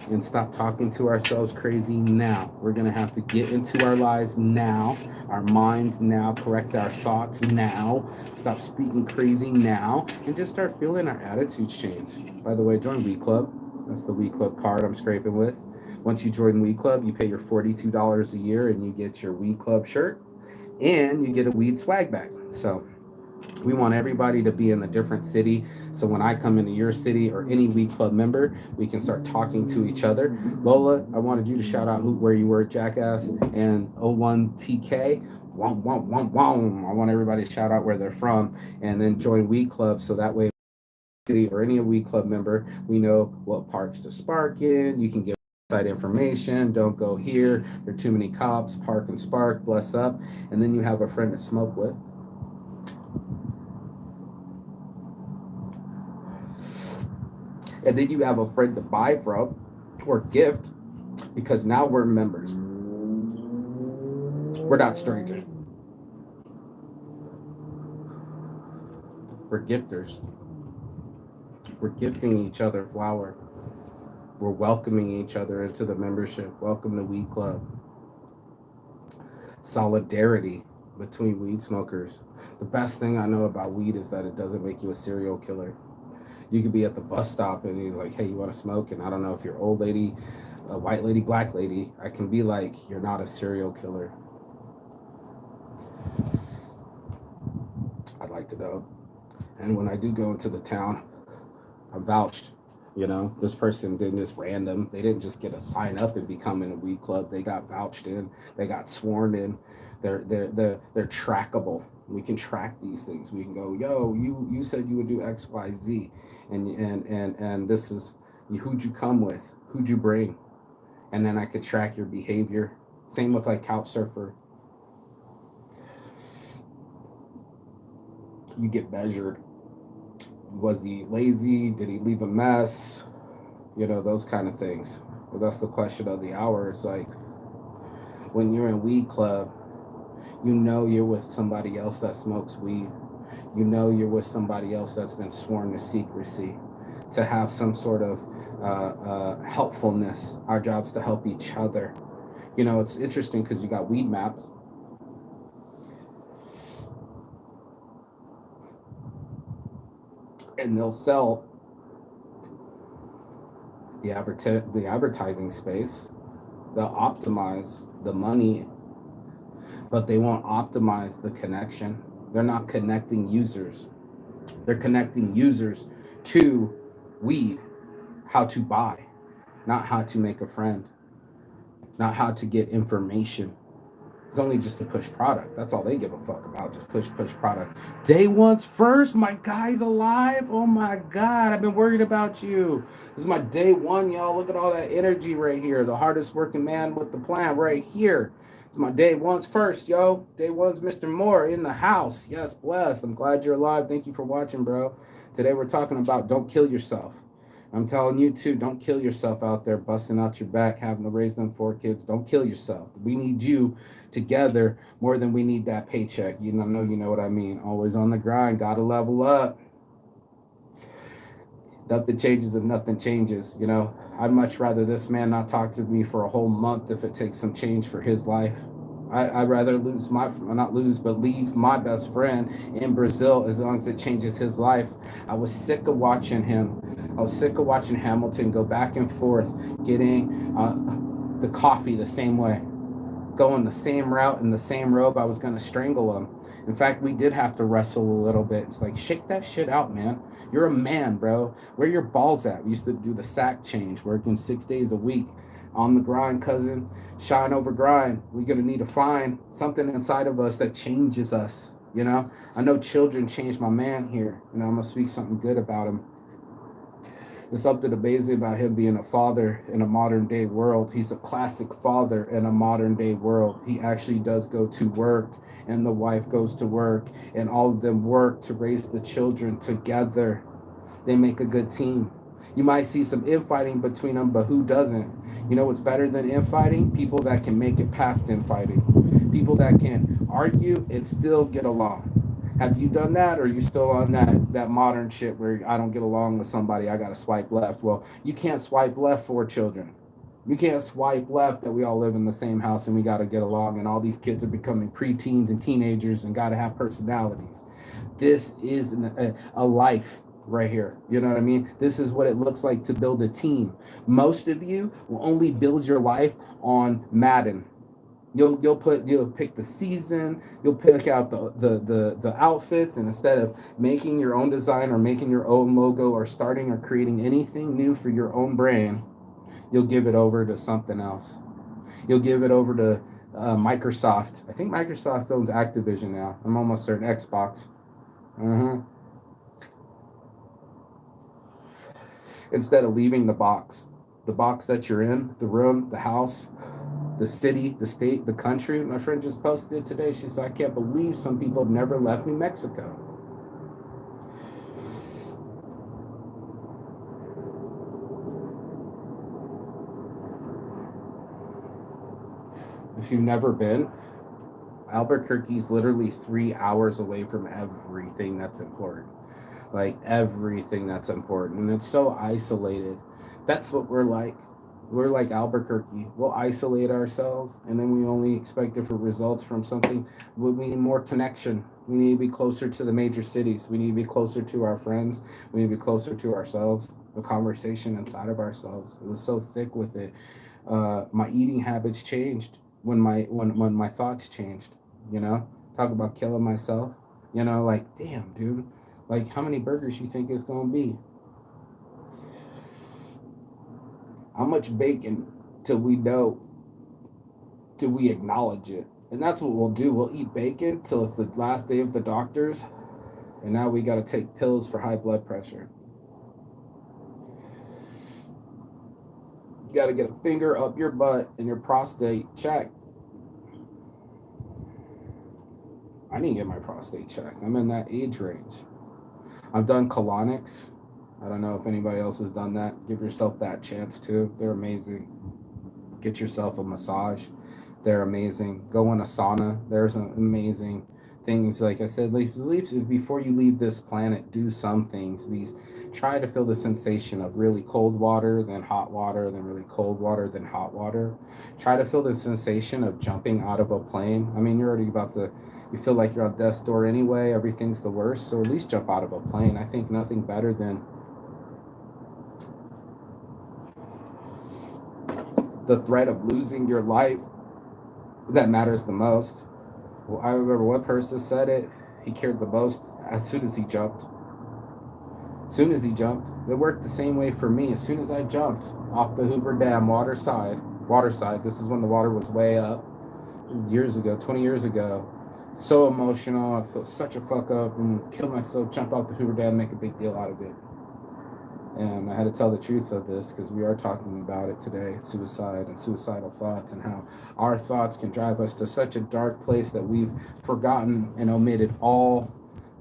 and stop talking to ourselves crazy now. We're going to have to get into our lives now, our minds now, correct our thoughts now, stop speaking crazy now, and just start feeling our attitudes change. By the way, join Weed Club. That's the Weed Club card I'm scraping with. Once you join Weed Club, you pay your $42 a year and you get your Weed Club shirt and you get a weed swag bag. So we want everybody to be in a different city. So when I come into your city or any Weed Club member, we can start talking to each other. Lola, I wanted you to shout out where you were, Jackass, and 01TK. Wom, wom, wom, wom. I want everybody to shout out where they're from and then join Weed Club so that way or any Weed Club member, we know what parks to spark in. You can give side information. Don't go here. There are too many cops. Park and spark. Bless up. And then you have a friend to smoke with. And then you have a friend to buy from or gift because now we're members. We're not strangers. We're gifters. We're gifting each other flower. We're welcoming each other into the membership. Welcome to Weed Club. Solidarity between weed smokers. The best thing I know about weed is that it doesn't make you a serial killer. You could be at the bus stop and he's like, hey, you want to smoke? And I don't know if you're old lady, a white lady, black lady. I can be like, you're not a serial killer. I'd like to know. And when I do go into the town, I'm vouched. This person didn't just random. They didn't just get a sign up and become in a Weed Club. They got vouched in. They got sworn in. They're trackable. We can track these things. We can go, yo, you said you would do X, Y, Z, and this is who'd you come with? Who'd you bring? And then I could track your behavior. Same with like Couchsurfer. You get measured. Was he lazy? Did he leave a mess? Those kind of things. But that's the question of the hour. It's like when you're in weed club, you're with somebody else that smokes weed. You're with somebody else that's been sworn to secrecy, to have some sort of helpfulness. Our job's to help each other. It's interesting because you got weed maps, and they'll sell the advertising space. They'll optimize the money, but they won't optimize the connection. They're not connecting users. They're connecting users to weed, how to buy, not how to make a friend, not how to get information. It's only just to push product. That's all they give a fuck about. Just push product. Day one's first. My guy's alive. Oh my God. I've been worried about you. This is my day one, y'all. Look at all that energy right here. The hardest working man with the plan right here. It's my day one's first, yo. Day one's Mr. Moore in the house. Yes, blessed. I'm glad you're alive. Thank you for watching, bro. Today we're talking about don't kill yourself. I'm telling you too, don't kill yourself out there busting out your back, having to raise them 4 kids. Don't kill yourself. We need you together more than we need that paycheck. You know what I mean. Always on the grind, gotta level up. Nothing changes if nothing changes. I'd much rather this man not talk to me for a whole month if it takes some change for his life. I'd rather leave my best friend in Brazil as long as it changes his life. I was sick of watching him. I was sick of watching Hamilton go back and forth, getting the coffee the same way, going the same route in the same robe. I was going to strangle him. In fact, we did have to wrestle a little bit. It's like, shake that shit out, man. You're a man, bro. Where your balls at? We used to do the sack change, working 6 days a week. On the grind, cousin. Shine over grind. We're going to need to find something inside of us that changes us. I know children changed my man here. I'm going to speak something good about him. There's something amazing about him being a father in a modern day world. He's a classic father in a modern day world. He actually does go to work, and the wife goes to work, and all of them work to raise the children together. They make a good team. You might see some infighting between them, but who doesn't? What's better than infighting? People that can make it past infighting. People that can argue and still get along. Have you done that, or are you still on that modern shit where I don't get along with somebody, I gotta swipe left? Well, you can't swipe left for children. You can't swipe left that we all live in the same house and we gotta get along, and all these kids are becoming preteens and teenagers and gotta have personalities. This is a life right here. You know what I mean? This is what it looks like to build a team. Most of you will only build your life on Madden. You'll pick the season, you'll pick out the outfits, and instead of making your own design or making your own logo or starting or creating anything new for your own brand, you'll give it over to something else. You'll give it over to Microsoft. I think Microsoft owns Activision now. I'm almost certain. Xbox. Instead of leaving the box that you're in, the room, the house, the city, the state, the country. My friend just posted it today. She said, I can't believe some people have never left New Mexico. If you've never been, Albuquerque's literally 3 hours away from everything that's important. Like everything that's important. And it's so isolated. That's what we're like. We're like Albuquerque. We'll isolate ourselves, and then we only expect different results from something. We need more connection. We need to be closer to the major cities. We need to be closer to our friends. We need to be closer to ourselves, the conversation inside of ourselves. It was so thick with it. My eating habits changed when my thoughts changed. Talk about killing myself. Like, damn, dude. Like, how many burgers you think it's gonna be? How much bacon till we acknowledge it? And that's what we'll do. We'll eat bacon till it's the last day of the doctors, and now we got to take pills for high blood pressure. You got to get a finger up your butt and your prostate checked. I need to get my prostate checked. I'm in that age range. I've done colonics. I don't know if anybody else has done that. Give yourself that chance too. They're amazing. Get yourself a massage. They're amazing. Go in a sauna. There's an amazing things. Like I said, before you leave this planet, do some things. These try to feel the sensation of really cold water, then hot water, then really cold water, then hot water. Try to feel the sensation of jumping out of a plane. I mean, you're already about to. You feel like you're on death's door anyway. Everything's the worst. So at least jump out of a plane. I think nothing better than the threat of losing your life that matters the most. Well, I remember one person said it. He cared the most as soon as he jumped. As soon as he jumped, it worked the same way for me. As soon as I jumped off the Hoover Dam waterside. This is when the water was way up. Years ago, 20 years ago. So emotional. I felt such a fuck up and kill myself. Jump out the Hoover Dam, make a big deal out of it. And I had to tell the truth of this because we are talking about it today, suicide and suicidal thoughts, and how our thoughts can drive us to such a dark place that we've forgotten and omitted all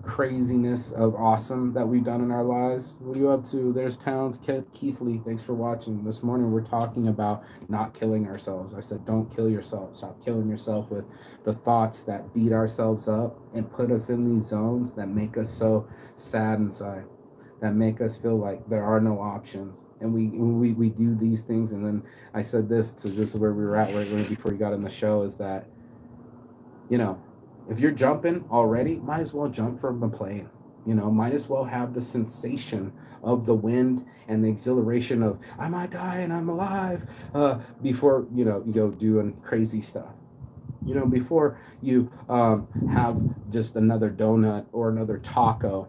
craziness of awesome that we've done in our lives. What are you up to? There's Towns, Keith Lee, thanks for watching. This morning we're talking about not killing ourselves. I said don't kill yourself. Stop killing yourself with the thoughts that beat ourselves up and put us in these zones that make us so sad inside, that make us feel like there are no options. And we do these things. And then I said this to just where we were at right before you got in the show, is that, you know, if you're jumping already, might as well jump from a plane. You know, might as well have the sensation of the wind and the exhilaration of I might die and I'm alive before, you know, you go doing crazy stuff. You know, before you have just another donut or another taco,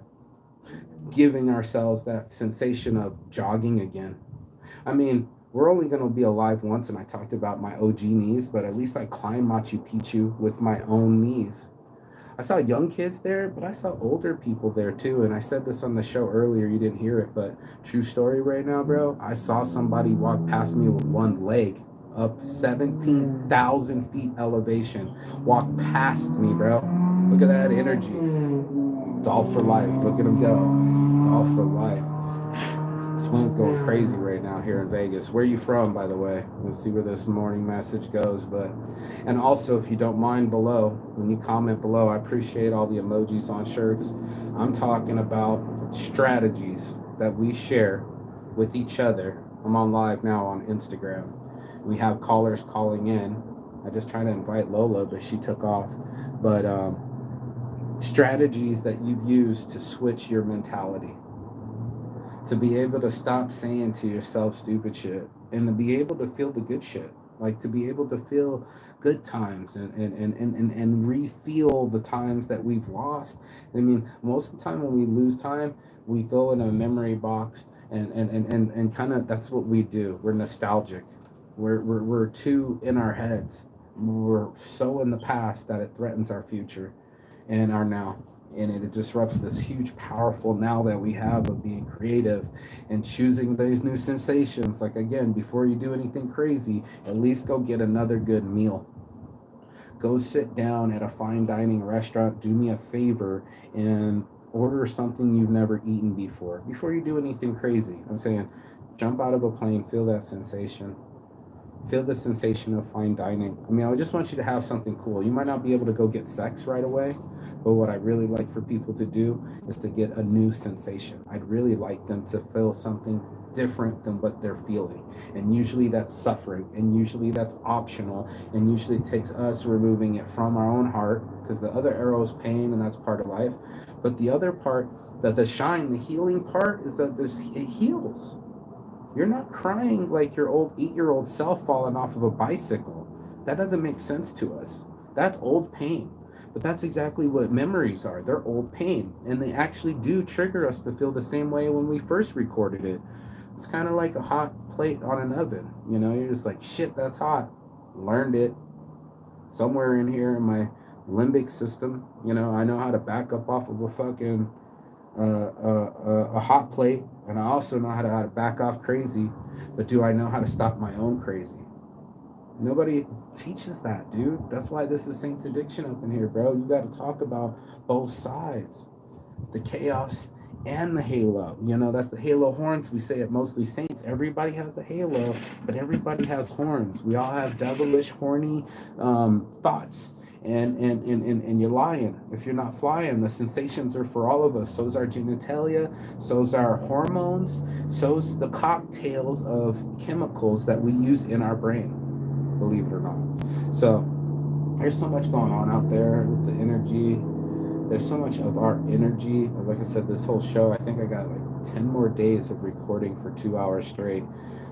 giving ourselves that sensation of jogging again. I mean, we're only going to be alive once, and I talked about my OG knees, but at least I climbed Machu Picchu with my own knees. I saw young kids there, but I saw older people there too. And I said this on the show earlier, you didn't hear it, but true story right now, bro. I saw somebody walk past me with one leg up 17,000 feet elevation, walk past me, bro. Look at that energy. It's all for life. Look at him go. It's all for life. This wind's going crazy right now here in Vegas. Where are you from, by the way? Let's see where this morning message goes. And also, if you don't mind below, when you comment below, I appreciate all the emojis on shirts. I'm talking about strategies that we share with each other. I'm on live now on Instagram. We have callers calling in. I just tried to invite Lola, but she took off. But strategies that you've used to switch your mentality, to be able to stop saying to yourself stupid shit, and to be able to feel the good shit, like to be able to feel good times and re-feel the times that we've lost. I mean, most of the time when we lose time, we go in a memory box and kind of, that's what we do. We're nostalgic. We're too in our heads. We're so in the past that it threatens our future and our now. And it disrupts this huge, powerful now that we have of being creative and choosing these new sensations. Like, again, before you do anything crazy, at least go get another good meal. Go sit down at a fine dining restaurant. Do me a favor and order something you've never eaten before you do anything crazy. I'm saying, jump out of a plane, feel that sensation. Feel the sensation of fine dining. I mean, I just want you to have something cool. You might not be able to go get sex right away, but what I really like for people to do is to get a new sensation. I'd really like them to feel something different than what they're feeling. And usually that's suffering, and usually that's optional, and usually it takes us removing it from our own heart, because the other arrow is pain, and that's part of life. But the other part, that the shine, the healing part, is that it heals. You're not crying like your old 8-year-old self falling off of a bicycle. That doesn't make sense to us. That's old pain. But that's exactly what memories are. They're old pain. And they actually do trigger us to feel the same way when we first recorded it. It's kind of like a hot plate on an oven. You know, you're just like, shit, that's hot. Learned it. Somewhere in here in my limbic system, you know, I know how to back up off of a fucking a hot plate, and I also know how to back off crazy. But do I know how to stop my own crazy? Nobody teaches that, dude. That's why this is Saints Addiction up in here, bro. You got to talk about both sides, the chaos and the halo. You know, that's the halo horns. We say it mostly Saints. Everybody has a halo, but everybody has horns. We all have devilish, horny thoughts. And you're lying if you're not flying. The sensations are for all of us. So's our genitalia, so's our hormones, so's the cocktails of chemicals that we use in our brain, believe it or not. So there's so much going on out there with the energy. There's so much of our energy. Like I said, this whole show, I think I got like 10 more days of recording for 2 hours straight.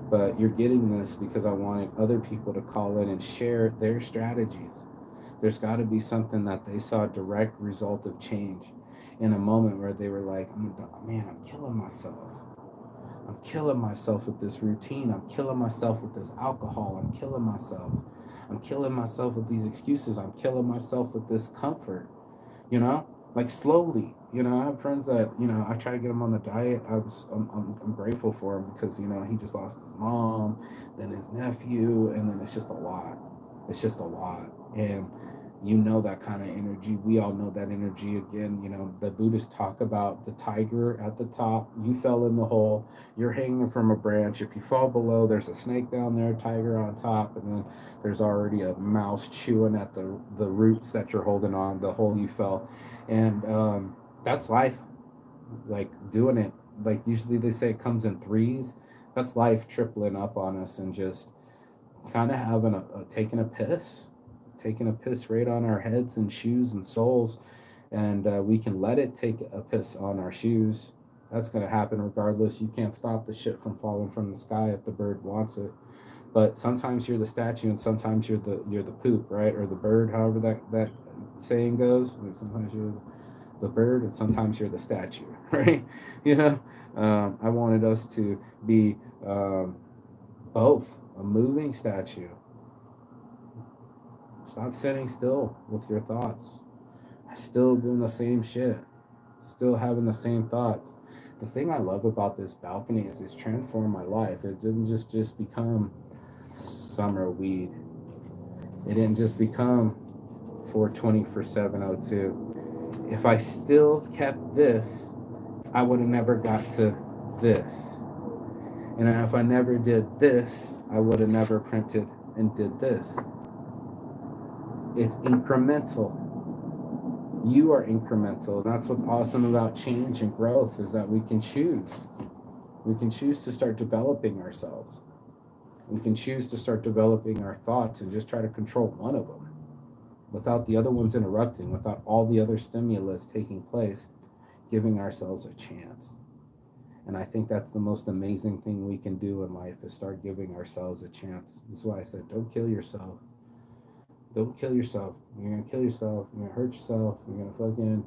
But you're getting this because I wanted other people to call in and share their strategies. There's got to be something that they saw a direct result of change in a moment where they were like, man, I'm killing myself. I'm killing myself with this routine. I'm killing myself with this alcohol. I'm killing myself. I'm killing myself with these excuses. I'm killing myself with this comfort, you know, like slowly. You know, I have friends that, you know, I try to get them on the diet. I'm grateful for him because, you know, he just lost his mom, then his nephew, and then it's just a lot. It's just a lot. And you know that kind of energy. We all know that energy. Again, you know, the Buddhists talk about the tiger at the top. You fell in the hole. You're hanging from a branch. If you fall below, there's a snake down there, tiger on top, and then there's already a mouse chewing at the roots that you're holding on, the hole you fell. And that's life. Like doing it. Like usually they say it comes in threes. That's life tripling up on us and just kind of having taking a piss, right on our heads and shoes and soles, and we can let it take a piss on our shoes. That's going to happen regardless. You can't stop the shit from falling from the sky if the bird wants it. But sometimes you're the statue, and sometimes you're the poop, right, or the bird, however that saying goes. Like sometimes you're the bird, and sometimes you're the statue, right? You know, I wanted us to be both a moving statue. Stop sitting still with your thoughts. Still doing the same shit. Still having the same thoughts. The thing I love about this balcony is it's transformed my life. It didn't just become summer weed. It didn't just become 420 for 702. If I still kept this, I would have never got to this. And if I never did this, I would have never printed and did this. It's incremental. You are incremental. And that's what's awesome about change and growth is that we can choose. We can choose to start developing ourselves. We can choose to start developing our thoughts and just try to control one of them without the other ones interrupting, without all the other stimulus taking place, giving ourselves a chance. And I think that's the most amazing thing we can do in life is start giving ourselves a chance. That's why I said, don't kill yourself. Don't kill yourself. You're going to kill yourself. You're going to hurt yourself. You're going to fucking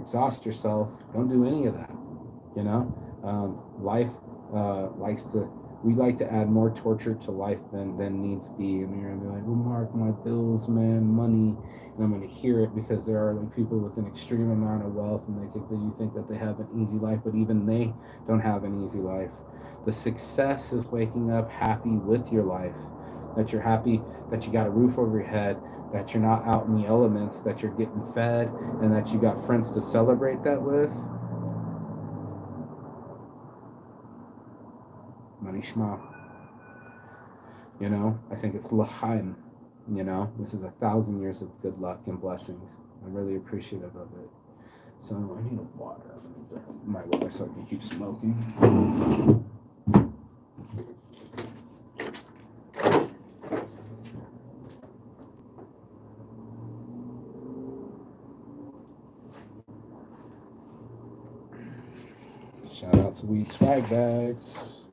exhaust yourself. Don't do any of that. You know, life we like to add more torture to life than needs be. And you're going to be like, well, Mark, my bills, man, money. And I'm going to hear it because there are like people with an extreme amount of wealth and they think that you think that they have an easy life, but even they don't have an easy life. The success is waking up happy with your life. That you're happy that you got a roof over your head, that you're not out in the elements, that you're getting fed, and that you got friends to celebrate that with. Manishma. You know, I think it's l'chaim. You know, this is 1,000 years of good luck and blessings. I'm really appreciative of it. So I need a water. My water so I can keep smoking. Shout out to Weed Swag Bags.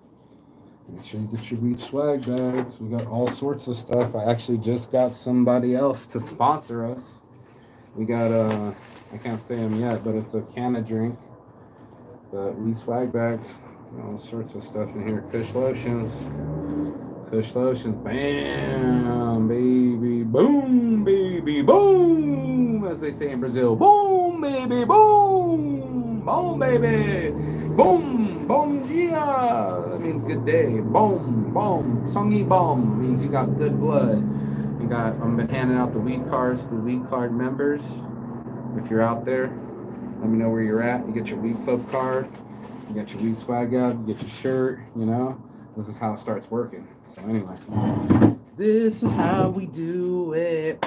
Make sure you get your Weed Swag Bags. We got all sorts of stuff. I actually just got somebody else to sponsor us. We got I can't say them yet, but it's a can of drink. But Weed Swag Bags, all sorts of stuff in here. Fish lotions. Bam, baby, boom, as they say in Brazil. Boom, baby, boom. Boom, baby. Boom. Boom, Gia. That means good day. Boom. Boom. Songy Boom means you got good blood. I've been handing out the weed cards to the weed card members. If you're out there, let me know where you're at. You get your weed club card. You get your weed swag out. You get your shirt, This is how it starts working. So anyway, this is how we do it.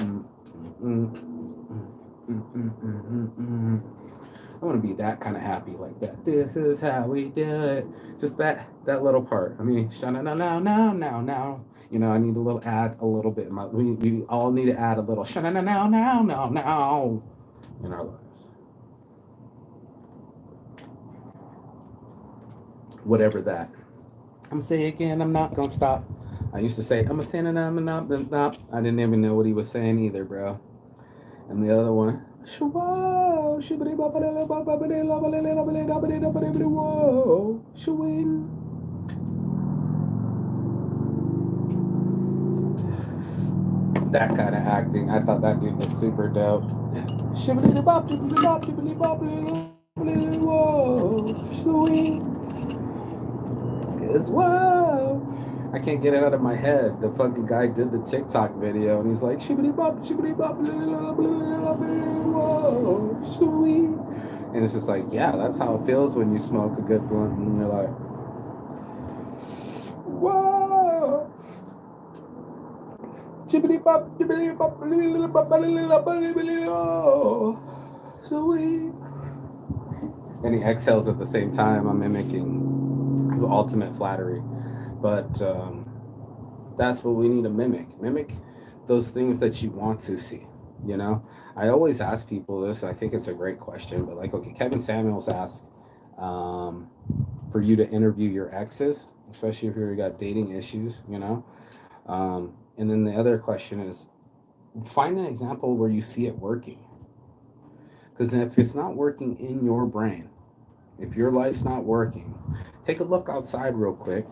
I want to be that kind of happy like that. This is how we do it. Just that little part. I mean, now. I need a little add a little bit. We all need to add a little now in our lives. Whatever that. I'm saying again, I'm not gonna stop. I used to say, I'm a saying and I'm not. I didn't even know what he was saying either, bro. And the other one, that kind of acting. I thought that dude was super dope. Whoa. I can't get it out of my head. The fucking guy did the TikTok video and he's like, shibbity bop, whoa, sweet. And it's just like, yeah, that's how it feels when you smoke a good blunt and you're like, whoa. Shibbity bop, shibbity bop, sweet. And he exhales at the same time. I'm mimicking his ultimate flattery. But that's what we need to mimic those things that you want to see. I always ask people this. I think it's a great question, but okay, Kevin Samuels asked for you to interview your exes, especially if you've got dating issues, and then the other question is find an example where you see it working, because if it's not working in your brain, if your life's not working, take a look outside real quick.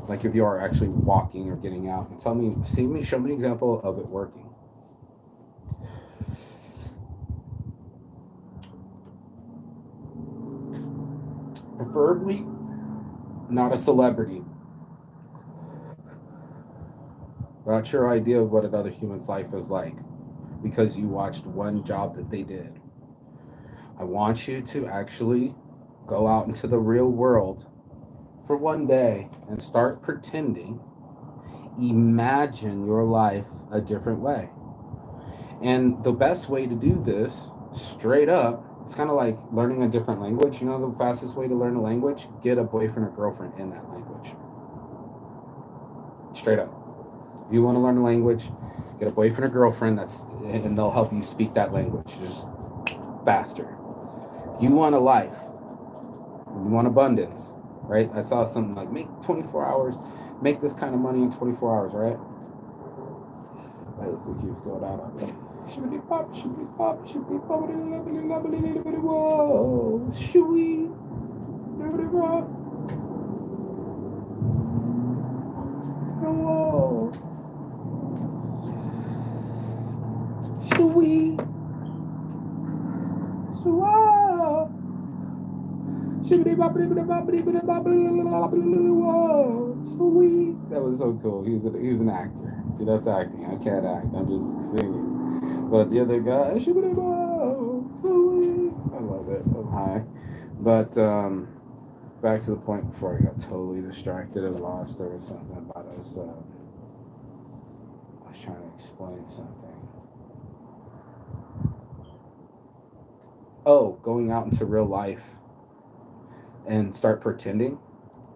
Like if you are actually walking or getting out, and show me an example of it working. Preferably not a celebrity. Not your idea of what another human's life is like because you watched one job that they did. I want you to actually go out into the real world for one day and start pretending. Imagine your life a different way. And the best way to do this, straight up, it's kind of like learning a different language. The fastest way to learn a language? Get a boyfriend or girlfriend in that language. Straight up. If you want to learn a language, get a boyfriend or girlfriend and they'll help you speak that language just faster. If you want a life, you want abundance, right? I saw something like make 24 hours, make this kind of money in 24 hours, right? Let's see, keeps going out on me. Shibbity pop, shibbity pop, shibbity pop, whoa, shoo-wee, shibbity pop, whoa, shoo-wee, shoo-wah. Whoa, sweet. That was so cool. He's an actor. See, that's acting. I can't act. I'm just singing. But the other guy, sweet. I love it. I'm high. But back to the point before I got totally distracted and lost. There was something about us. I was trying to explain something. Oh, going out into real life and start pretending,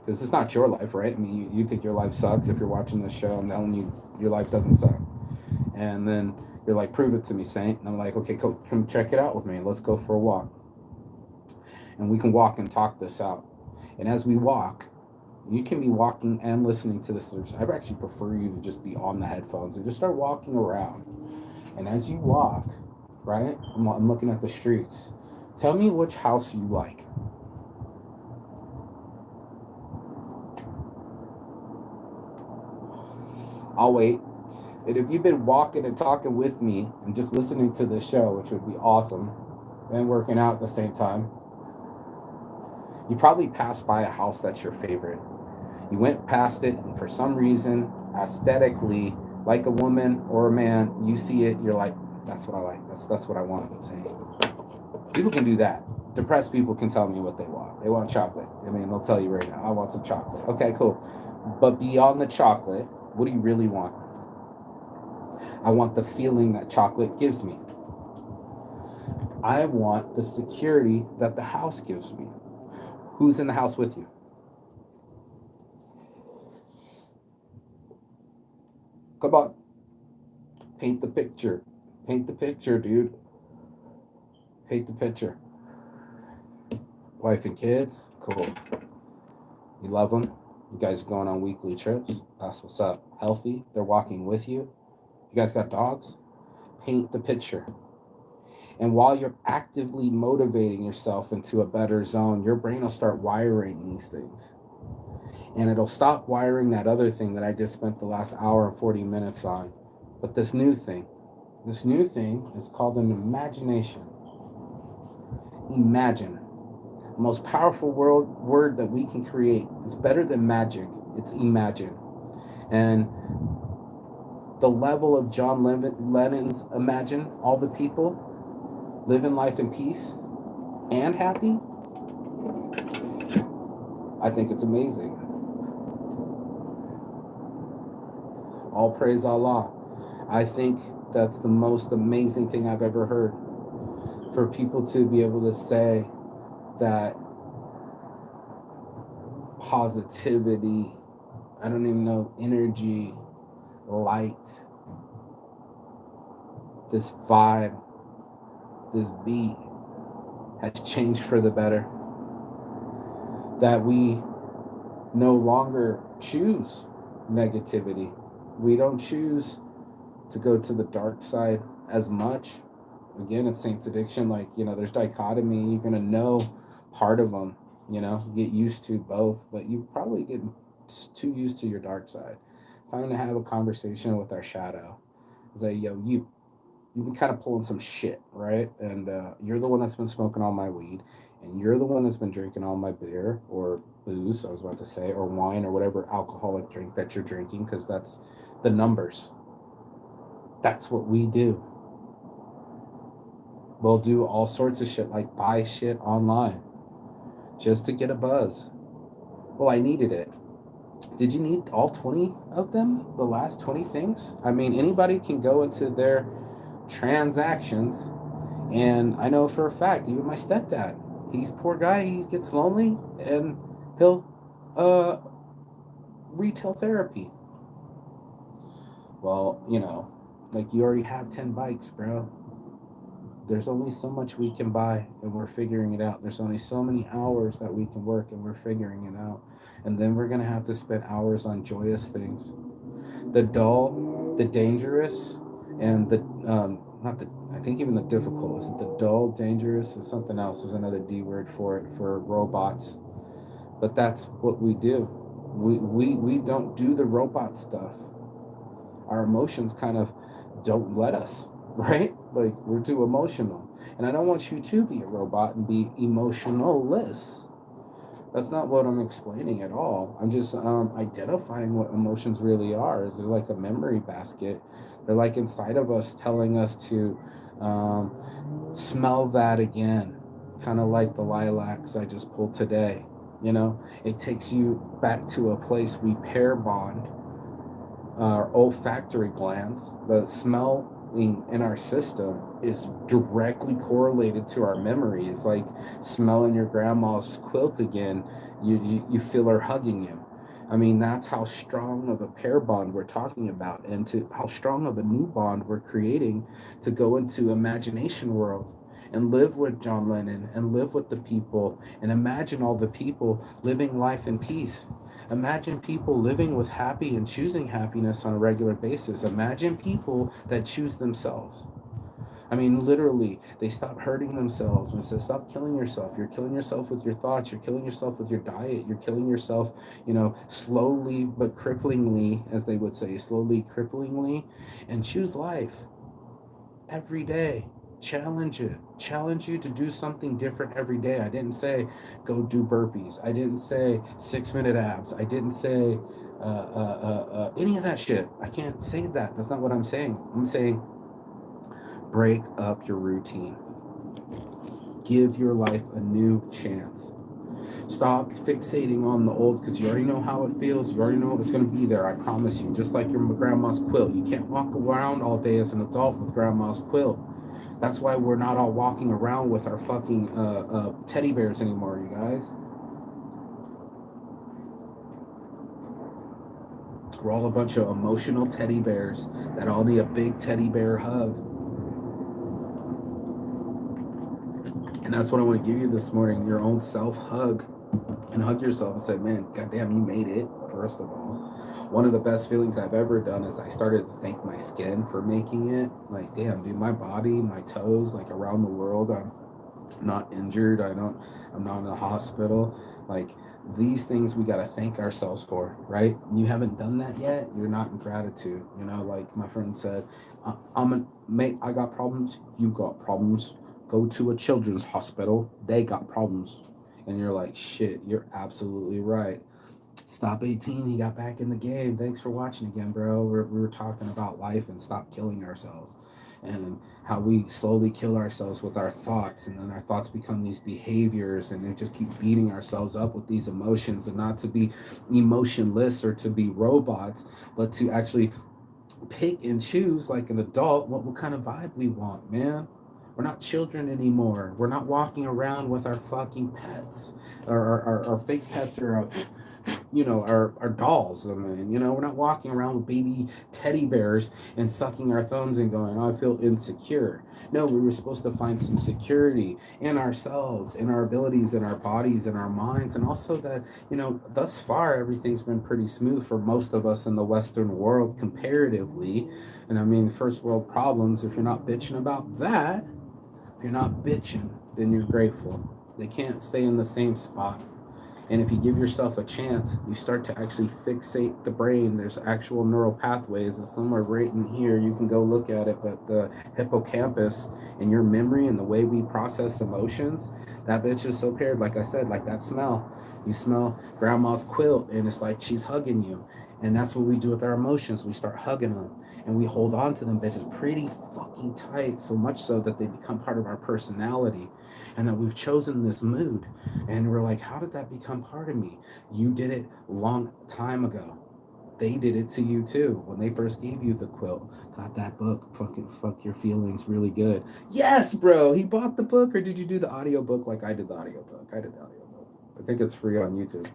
because it's not your life, right? I mean, you think your life sucks if you're watching this show. I'm telling you, your life doesn't suck. And then you're like, prove it to me, Saint. And I'm like, okay, come check it out with me. Let's go for a walk. And we can walk and talk this out. And as we walk, you can be walking and listening to this. I actually prefer you to just be on the headphones and just start walking around. And as you walk, right, I'm looking at the streets. Tell me which house you like. I'll wait. And if you've been walking and talking with me and just listening to the show, which would be awesome, and working out at the same time, You probably passed by a house that's your favorite. You went past it, and for some reason, aesthetically, like a woman or a man, you see it, you're like, that's what I like. That's what I want. Saying people can do that. Depressed people can tell me what they want. They want chocolate. I mean, they'll tell you right now, I want some chocolate. Okay, cool. But beyond the chocolate, what do you really want? I want the feeling that chocolate gives me. I want the security that the house gives me. Who's in the house with you? Come on. Paint the picture. Paint the picture, dude. Paint the picture. Wife and kids? Cool. You love them? You guys are going on weekly trips? That's what's up. Healthy? They're walking with you? You guys got dogs? Paint the picture. And while you're actively motivating yourself into a better zone, your brain will start wiring these things. And it'll stop wiring that other thing that I just spent the last hour and 40 minutes on. But this new thing is called an imagination. Imagine. The most powerful word that we can create. It's better than magic. It's imagine. And the level of John Lennon's Imagine, all the people living life in peace and happy, I think it's amazing. All praise Allah. I think that's the most amazing thing I've ever heard. For people to be able to say that positivity, I don't even know, energy, light, this vibe, this beat has changed for the better. That we no longer choose negativity. We don't choose to go to the dark side as much. Again, it's Saint's addiction. Like, there's dichotomy. You're going to know part of them, get used to both, but you probably get too used to your dark side. Time to have a conversation with our shadow. It's like, yo, you've been kind of pulling some shit, right? And you're the one that's been smoking all my weed, and you're the one that's been drinking all my beer or booze, I was about to say, or wine or whatever alcoholic drink that you're drinking, because that's the numbers. That's what we do. We'll do all sorts of shit, like buy shit online just to get a buzz. Well, I needed it. Did you need all 20 of them? The last 20 things? I mean, anybody can go into their transactions, and I know for a fact, even my stepdad, he's a poor guy, he gets lonely, and he'll retail therapy. Well, like, you already have 10 bikes, bro. There's only so much we can buy, and we're figuring it out. There's only so many hours that we can work, and we're figuring it out. And then we're going to have to spend hours on joyous things. The dull, the dangerous, and I think even the difficult. Is it the dull, dangerous, and something else? There's another D word for it, for robots. But that's what we do. We don't do the robot stuff. Our emotions kind of don't let us, right? Like, we're too emotional. And I don't want you to be a robot and be emotionless. That's not what I'm explaining at all. I'm just identifying what emotions really are. They're like a memory basket. They're like inside of us, telling us to smell that again. Kind of like the lilacs I just pulled today. It takes you back to a place we pair bond. Our olfactory glands, the smell in our system is directly correlated to our memory. It's like smelling your grandma's quilt again. You feel her hugging you. I mean, that's how strong of a pair bond we're talking about, and to how strong of a new bond we're creating to go into imagination world and live with John Lennon and live with the people and imagine all the people living life in peace. Imagine people living with happy and choosing happiness on a regular basis. Imagine people that choose themselves. I mean, literally, they stop hurting themselves and say, stop killing yourself. You're killing yourself with your thoughts. You're killing yourself with your diet. You're killing yourself, slowly but cripplingly, as they would say, slowly, cripplingly, and choose life every day. Challenge it. Challenge you to do something different every day. I didn't say go do burpees. I didn't say 6-minute abs. I didn't say any of that shit. I can't say that. That's not what I'm saying. I'm saying break up your routine. Give your life a new chance. Stop fixating on the old because you already know how it feels. You already know it's going to be there. I promise you. Just like your grandma's quilt. You can't walk around all day as an adult with grandma's quilt. That's why we're not all walking around with our fucking teddy bears anymore, you guys. We're all a bunch of emotional teddy bears that all need a big teddy bear hug. And that's what I want to give you this morning, your own self-hug. And hug yourself and say, man, goddamn, you made it, first of all. One of the best feelings I've ever done is I started to thank my skin for making it. Like, damn, dude, my body, my toes, like around the world, I'm not injured. I'm not in a hospital. Like, these things we got to thank ourselves for, right? You haven't done that yet, you're not in gratitude. You know, like my friend said, mate, I got problems, you got problems. Go to a children's hospital, they got problems. And you're like, shit, you're absolutely right. Stop 18, he got back in the game. Thanks for watching again, bro. We were talking about life and stop killing ourselves and how we slowly kill ourselves with our thoughts, and then our thoughts become these behaviors, and they just keep beating ourselves up with these emotions, and not to be emotionless or to be robots, but to actually pick and choose like an adult what kind of vibe we want, man. We're not children anymore. We're not walking around with our fucking pets or our fake pets or our dolls. I mean, we're not walking around with baby teddy bears and sucking our thumbs and going, oh, I feel insecure. No, we were supposed to find some security in ourselves, in our abilities, in our bodies, in our minds. And also that, thus far, everything's been pretty smooth for most of us in the Western world comparatively. And I mean, first world problems, if you're not bitching about that, if you're not bitching, then you're grateful. They can't stay in the same spot. And if you give yourself a chance, you start to actually fixate the brain. There's actual neural pathways. It's somewhere right in here. You can go look at it. But the hippocampus and your memory and the way we process emotions, that bitch is so paired. Like I said, like that smell. You smell grandma's quilt and it's like she's hugging you. And that's what we do with our emotions. We start hugging them and we hold on to them bitches pretty fucking tight, so much so that they become part of our personality, and that we've chosen this mood. And we're like, how did that become part of me? You did it a long time ago. They did it to you too when they first gave you the quilt. Got that book, fucking fuck your feelings, really good. Yes, bro. He bought the book, or did you do the audio book like I did the audio book? I did the audio book. I think it's free on YouTube.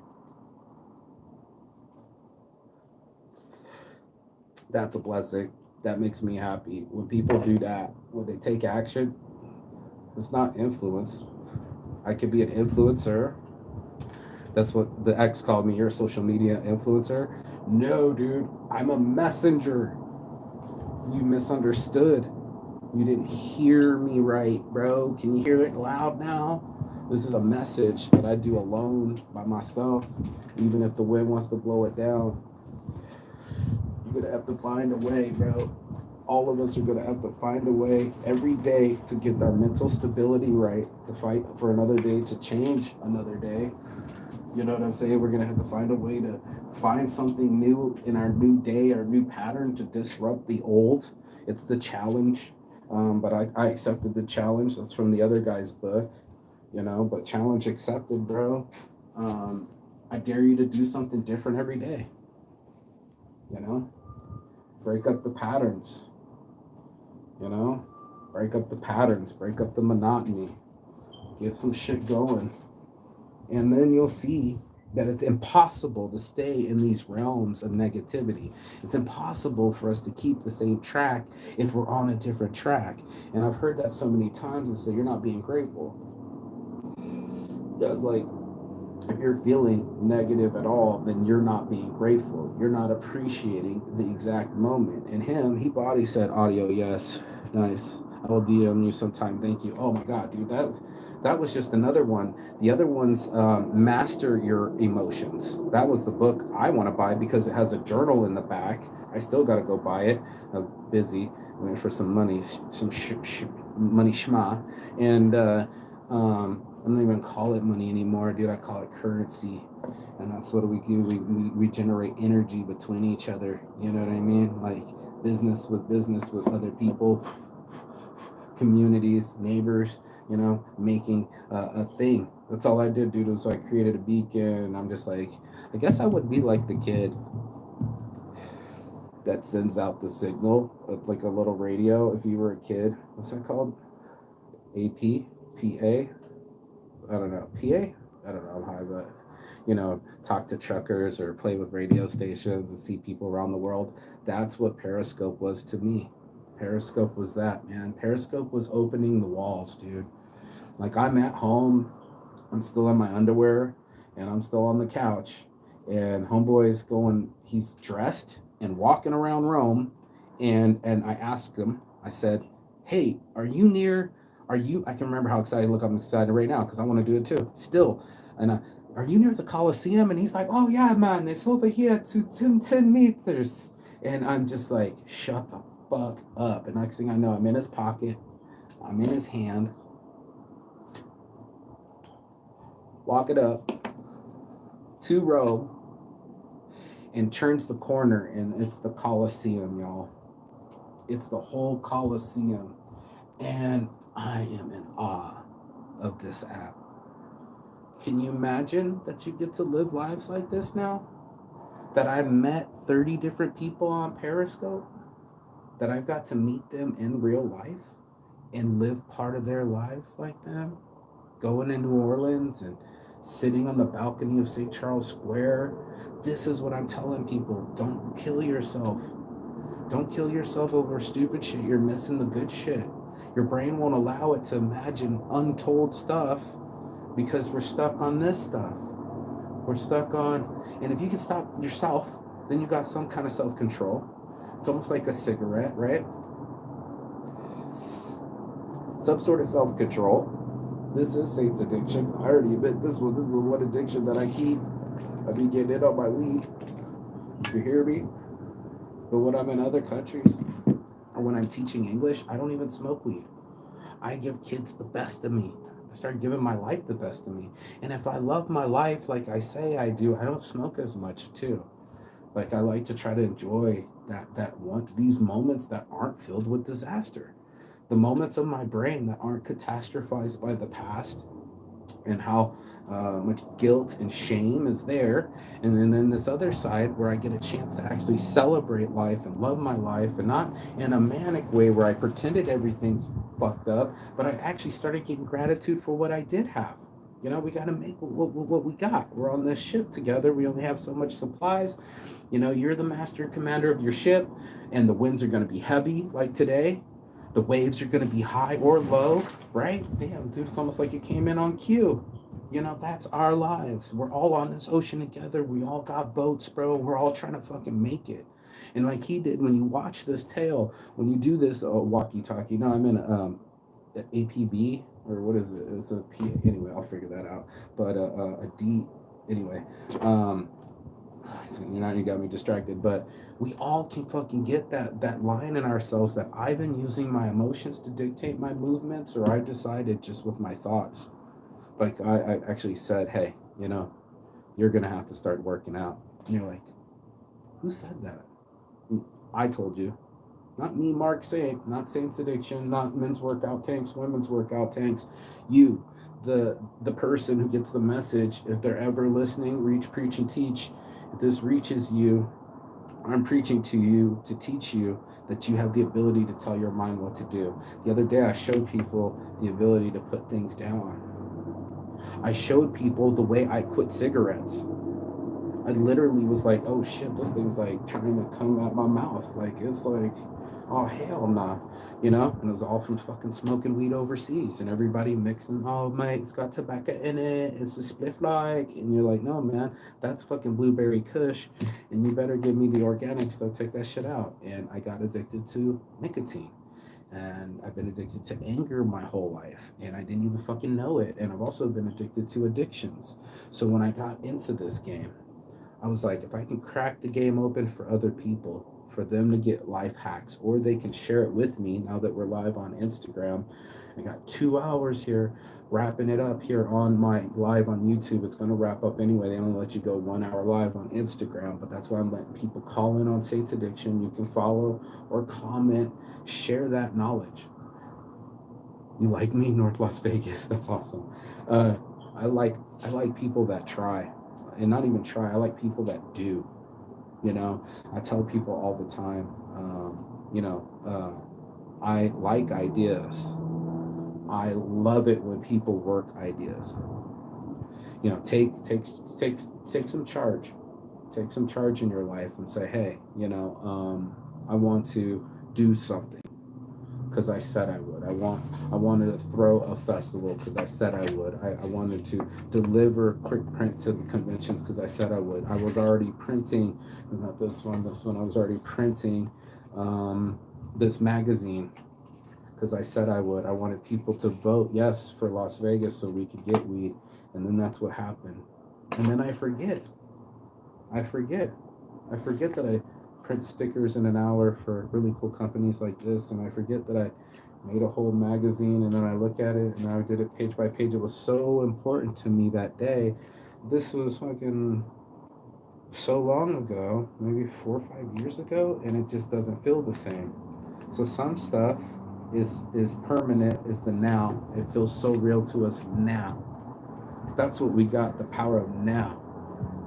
That's a blessing. That makes me happy. When people do that, when they take action, it's not influence. I could be an influencer. That's what the ex called me. You're a social media influencer. No, dude. I'm a messenger. You misunderstood. You didn't hear me right, bro. Can you hear it loud now? This is a message that I do alone by myself. Even if the wind wants to blow it down, you're gonna have to find a way, bro. All of us are gonna have to find a way every day to get our mental stability right, to fight for another day, to change another day. You know what I'm saying? We're gonna have to find a way to find something new in our new day, our new pattern, to disrupt the old. It's the challenge. But I accepted the challenge. That's from the other guy's book, but challenge accepted, bro. I dare you to do something different every day. Break up the patterns. Break up the patterns, break up the monotony, get some shit going. And then you'll see that it's impossible to stay in these realms of negativity. It's impossible for us to keep the same track if we're on a different track. And I've heard that so many times, and so you're not being grateful. Like, if you're feeling negative at all, then you're not being grateful. You're not appreciating the exact moment. And he said audio, yes, nice. I will DM you sometime. Thank you. Oh my God, dude, That was just another one. The other one's Master Your Emotions. That was the book I want to buy because it has a journal in the back. I still got to go buy it. I'm busy waiting for some money, some money schma. And I don't even call it money anymore, dude. I call it currency. And that's what we do. We generate energy between each other. You know what I mean? Like business with other people, communities, neighbors, making a thing. That's all I did, dude. Was I created a beacon. I'm just like, I guess I would be like the kid that sends out the signal, like a little radio. If you were a kid, what's that called? AP, PA. I don't know. PA. I don't know. I'm high, but talk to truckers or play with radio stations and see people around the world. That's what Periscope was to me. Periscope was that, man. Periscope was opening the walls, dude. Like I'm at home, I'm still in my underwear, and I'm still on the couch, and homeboy's going. He's dressed and walking around Rome, and I asked him. I said, "Hey, are you near? Are you?" I can remember how excited. Look, I'm excited right now because I want to do it too. Still, and are you near the Colosseum? And he's like, "Oh yeah, man, it's over here to 10 meters." And I'm just like, "Shut the fuck up!" And next thing I know, I'm in his pocket. I'm in his hand. Walk it up to Rome and turns the corner, and it's the Colosseum, y'all. It's the whole Colosseum. And I am in awe of this app. Can you imagine that you get to live lives like this now? That I've met 30 different people on Periscope? That I've got to meet them in real life and live part of their lives like them? Going to New Orleans and sitting on the balcony of St. Charles Square. This is what I'm telling people. Don't kill yourself. Don't kill yourself over stupid shit. You're missing the good shit. Your brain won't allow it to imagine untold stuff because we're stuck on this stuff. We're stuck on, and if you can stop yourself, then you got some kind of self-control. It's almost like a cigarette, right? Some sort of self-control. This is Saint's addiction. I already admit this one. This is the one addiction that I keep. I be getting it on my weed. You hear me? But when I'm in other countries or when I'm teaching English, I don't even smoke weed. I give kids the best of me. I start giving my life the best of me. And if I love my life like I say I do, I don't smoke as much too. Like I like to try to enjoy these moments that aren't filled with disaster. The moments of my brain that aren't catastrophized by the past and how much guilt and shame is there. And then this other side where I get a chance to actually celebrate life and love my life, and not in a manic way where I pretended everything's fucked up, but I actually started getting gratitude for what I did have. We got to make what we got. We're on this ship together. We only have so much supplies. You're the master and commander of your ship, and the winds are going to be heavy like today. The waves are going to be high or low, right? Damn, dude, it's almost like you came in on cue. That's our lives. We're all on this ocean together. We all got boats, bro. We're all trying to fucking make it. And like he did, when you watch this tale, when you do this walkie-talkie, I'm in APB, or what is it? It's a P. Anyway, I'll figure that out. But a D. Anyway, so you got me distracted. But we all can fucking get that line in ourselves that I've been using my emotions to dictate my movements, or I decided just with my thoughts. Like I actually said, hey, you're gonna have to start working out. And you're like, who said that? I told you. Not me, Mark Saint, not Saint's Addiction, not men's workout tanks, women's workout tanks. You, the person who gets the message, if they're ever listening, reach, preach, and teach. If this reaches you, I'm preaching to you to teach you that you have the ability to tell your mind what to do. The other day, I showed people the ability to put things down. I showed people the way I quit cigarettes. I literally was like, oh shit, this thing's like trying to come out my mouth. Like, it's like, oh hell nah, And it was all from fucking smoking weed overseas and everybody mixing, oh mate, it's got tobacco in it, it's a spliff like, and you're like, no man, that's fucking blueberry kush, and you better give me the organic stuff, take that shit out. And I got addicted to nicotine. And I've been addicted to anger my whole life, and I didn't even fucking know it. And I've also been addicted to addictions. So when I got into this game, I was like, if I can crack the game open for other people, for them to get life hacks, or they can share it with me now that we're live on Instagram. I got 2 hours here wrapping it up here on my live on YouTube. It's going to wrap up anyway. They only let you go 1 hour live on Instagram, but that's why I'm letting people call in on Saints Addiction. You can follow or comment, share that knowledge. You like me, North Las Vegas? That's awesome. Uh, I like people that try, and not even try. I like people that do. You know, I tell people all the time. I like ideas. I love it when people work ideas. Take some charge. Take some charge in your life and say, hey, I want to do something because I said I would. I wanted to throw a festival because I said I would. I wanted to deliver quick print to the conventions because I said I would. I was already printing, not this one, I was already printing this magazine because I said I would. I wanted people to vote yes for Las Vegas so we could get weed. And then that's what happened. And then I forget. I forget. I forget that I print stickers in an hour for really cool companies like this. And I forget that I made a whole magazine, and then I look at it and I did it page by page. It was so important to me that day. This was fucking so long ago, maybe 4 or 5 years ago, and it just doesn't feel the same. So some stuff is permanent, is the now. It feels so real to us now. That's what we got, the power of now.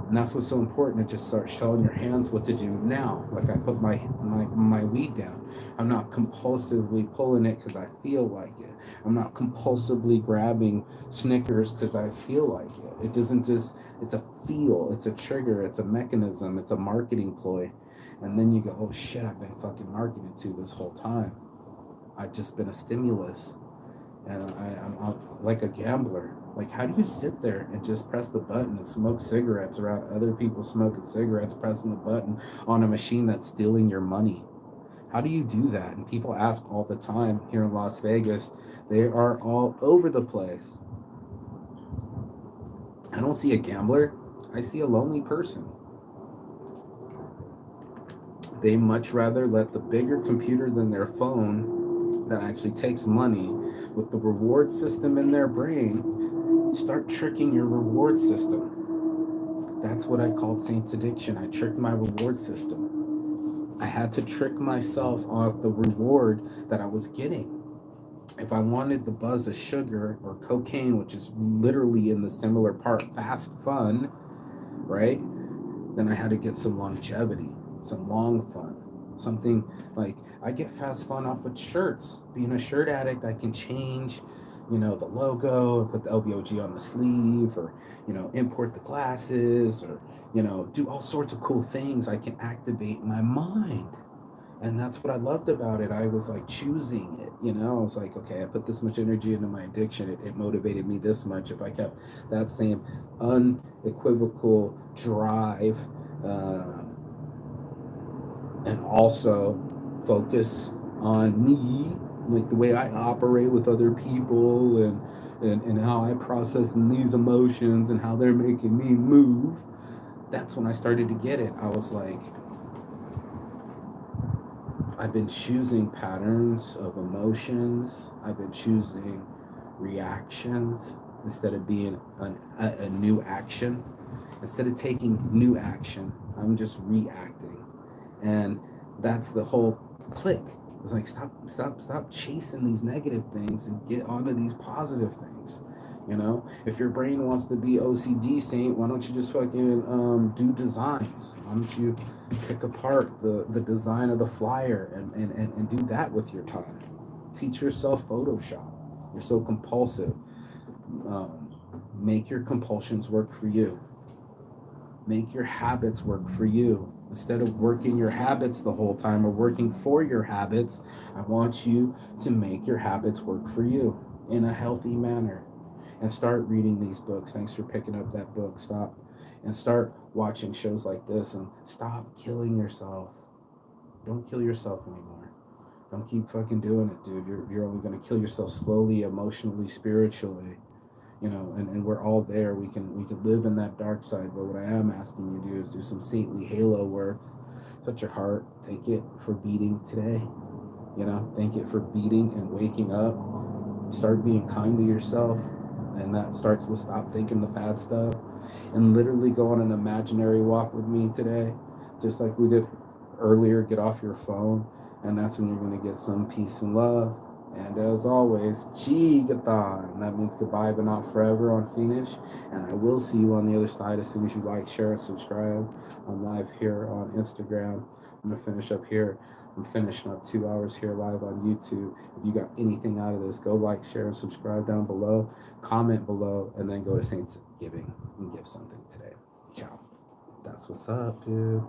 And that's what's so important, to just start showing your hands what to do now. Like I put my weed down. I'm not compulsively pulling it because I feel like it. I'm not compulsively grabbing Snickers because I feel like it. It doesn't just, it's a feel, it's a trigger, it's a mechanism, it's a marketing ploy. And then you go, oh shit, I've been fucking marketed to this whole time. I've just been a stimulus. And I'm like a gambler. Like, how do you sit there and just press the button and smoke cigarettes around other people smoking cigarettes, pressing the button on a machine that's stealing your money? How do you do that? And people ask all the time here in Las Vegas. They are all over the place. I don't see a gambler. I see a lonely person. They much rather let the bigger computer than their phone that actually takes money with the reward system in their brain start tricking your reward system. That's what I called Saints Addiction. I tricked my reward system. I had to trick myself off the reward that I was getting. If I wanted the buzz of sugar or cocaine, which is literally in the similar part fast fun, right? Then I had to get some longevity, some long fun. Something like, I get fast fun off of shirts. Being a shirt addict, I can change, the logo and put the LBOG on the sleeve, or, import the glasses, or, do all sorts of cool things. I can activate my mind. And that's what I loved about it. I was like choosing it, I was like, okay, I put this much energy into my addiction. It motivated me this much. If I kept that same unequivocal drive, and also focus on me, like the way I operate with other people, and how I process these emotions and how they're making me move, that's when I started to get it. I was like, I've been choosing patterns of emotions. I've been choosing reactions instead of being a new action. Instead of taking new action, I'm just reacting. And that's the whole click. It's like, stop chasing these negative things and get onto these positive things. If your brain wants to be OCD Saint, why don't you just fucking do designs? Why don't you pick apart the design of the flyer and do that with your time? Teach yourself Photoshop. You're so compulsive. Make your compulsions work for you. Make your habits work for you. Instead of working your habits the whole time or working for your habits, I want you to make your habits work for you in a healthy manner. And start reading these books. Thanks for picking up that book. Stop and start watching shows like this, and stop killing yourself. Don't kill yourself anymore. Don't keep fucking doing it, dude. You're only gonna kill yourself slowly, emotionally, spiritually. And we're all there. We can live in that dark side, but what I am asking you to do is do some saintly halo work. Touch your heart, thank it for beating today. Thank it for beating and waking up. Start being kind to yourself, and that starts with stop thinking the bad stuff, and literally go on an imaginary walk with me today, just like we did earlier. Get off your phone, and that's when you're going to get some peace and love. And as always, Chigathon. That means goodbye, but not forever on Phoenix. And I will see you on the other side as soon as you like, share, and subscribe. I'm live here on Instagram. I'm going to finish up here. I'm finishing up 2 hours here live on YouTube. If you got anything out of this, go like, share, and subscribe down below. Comment below, and then go to Saints Giving and give something today. Ciao. That's what's up, dude.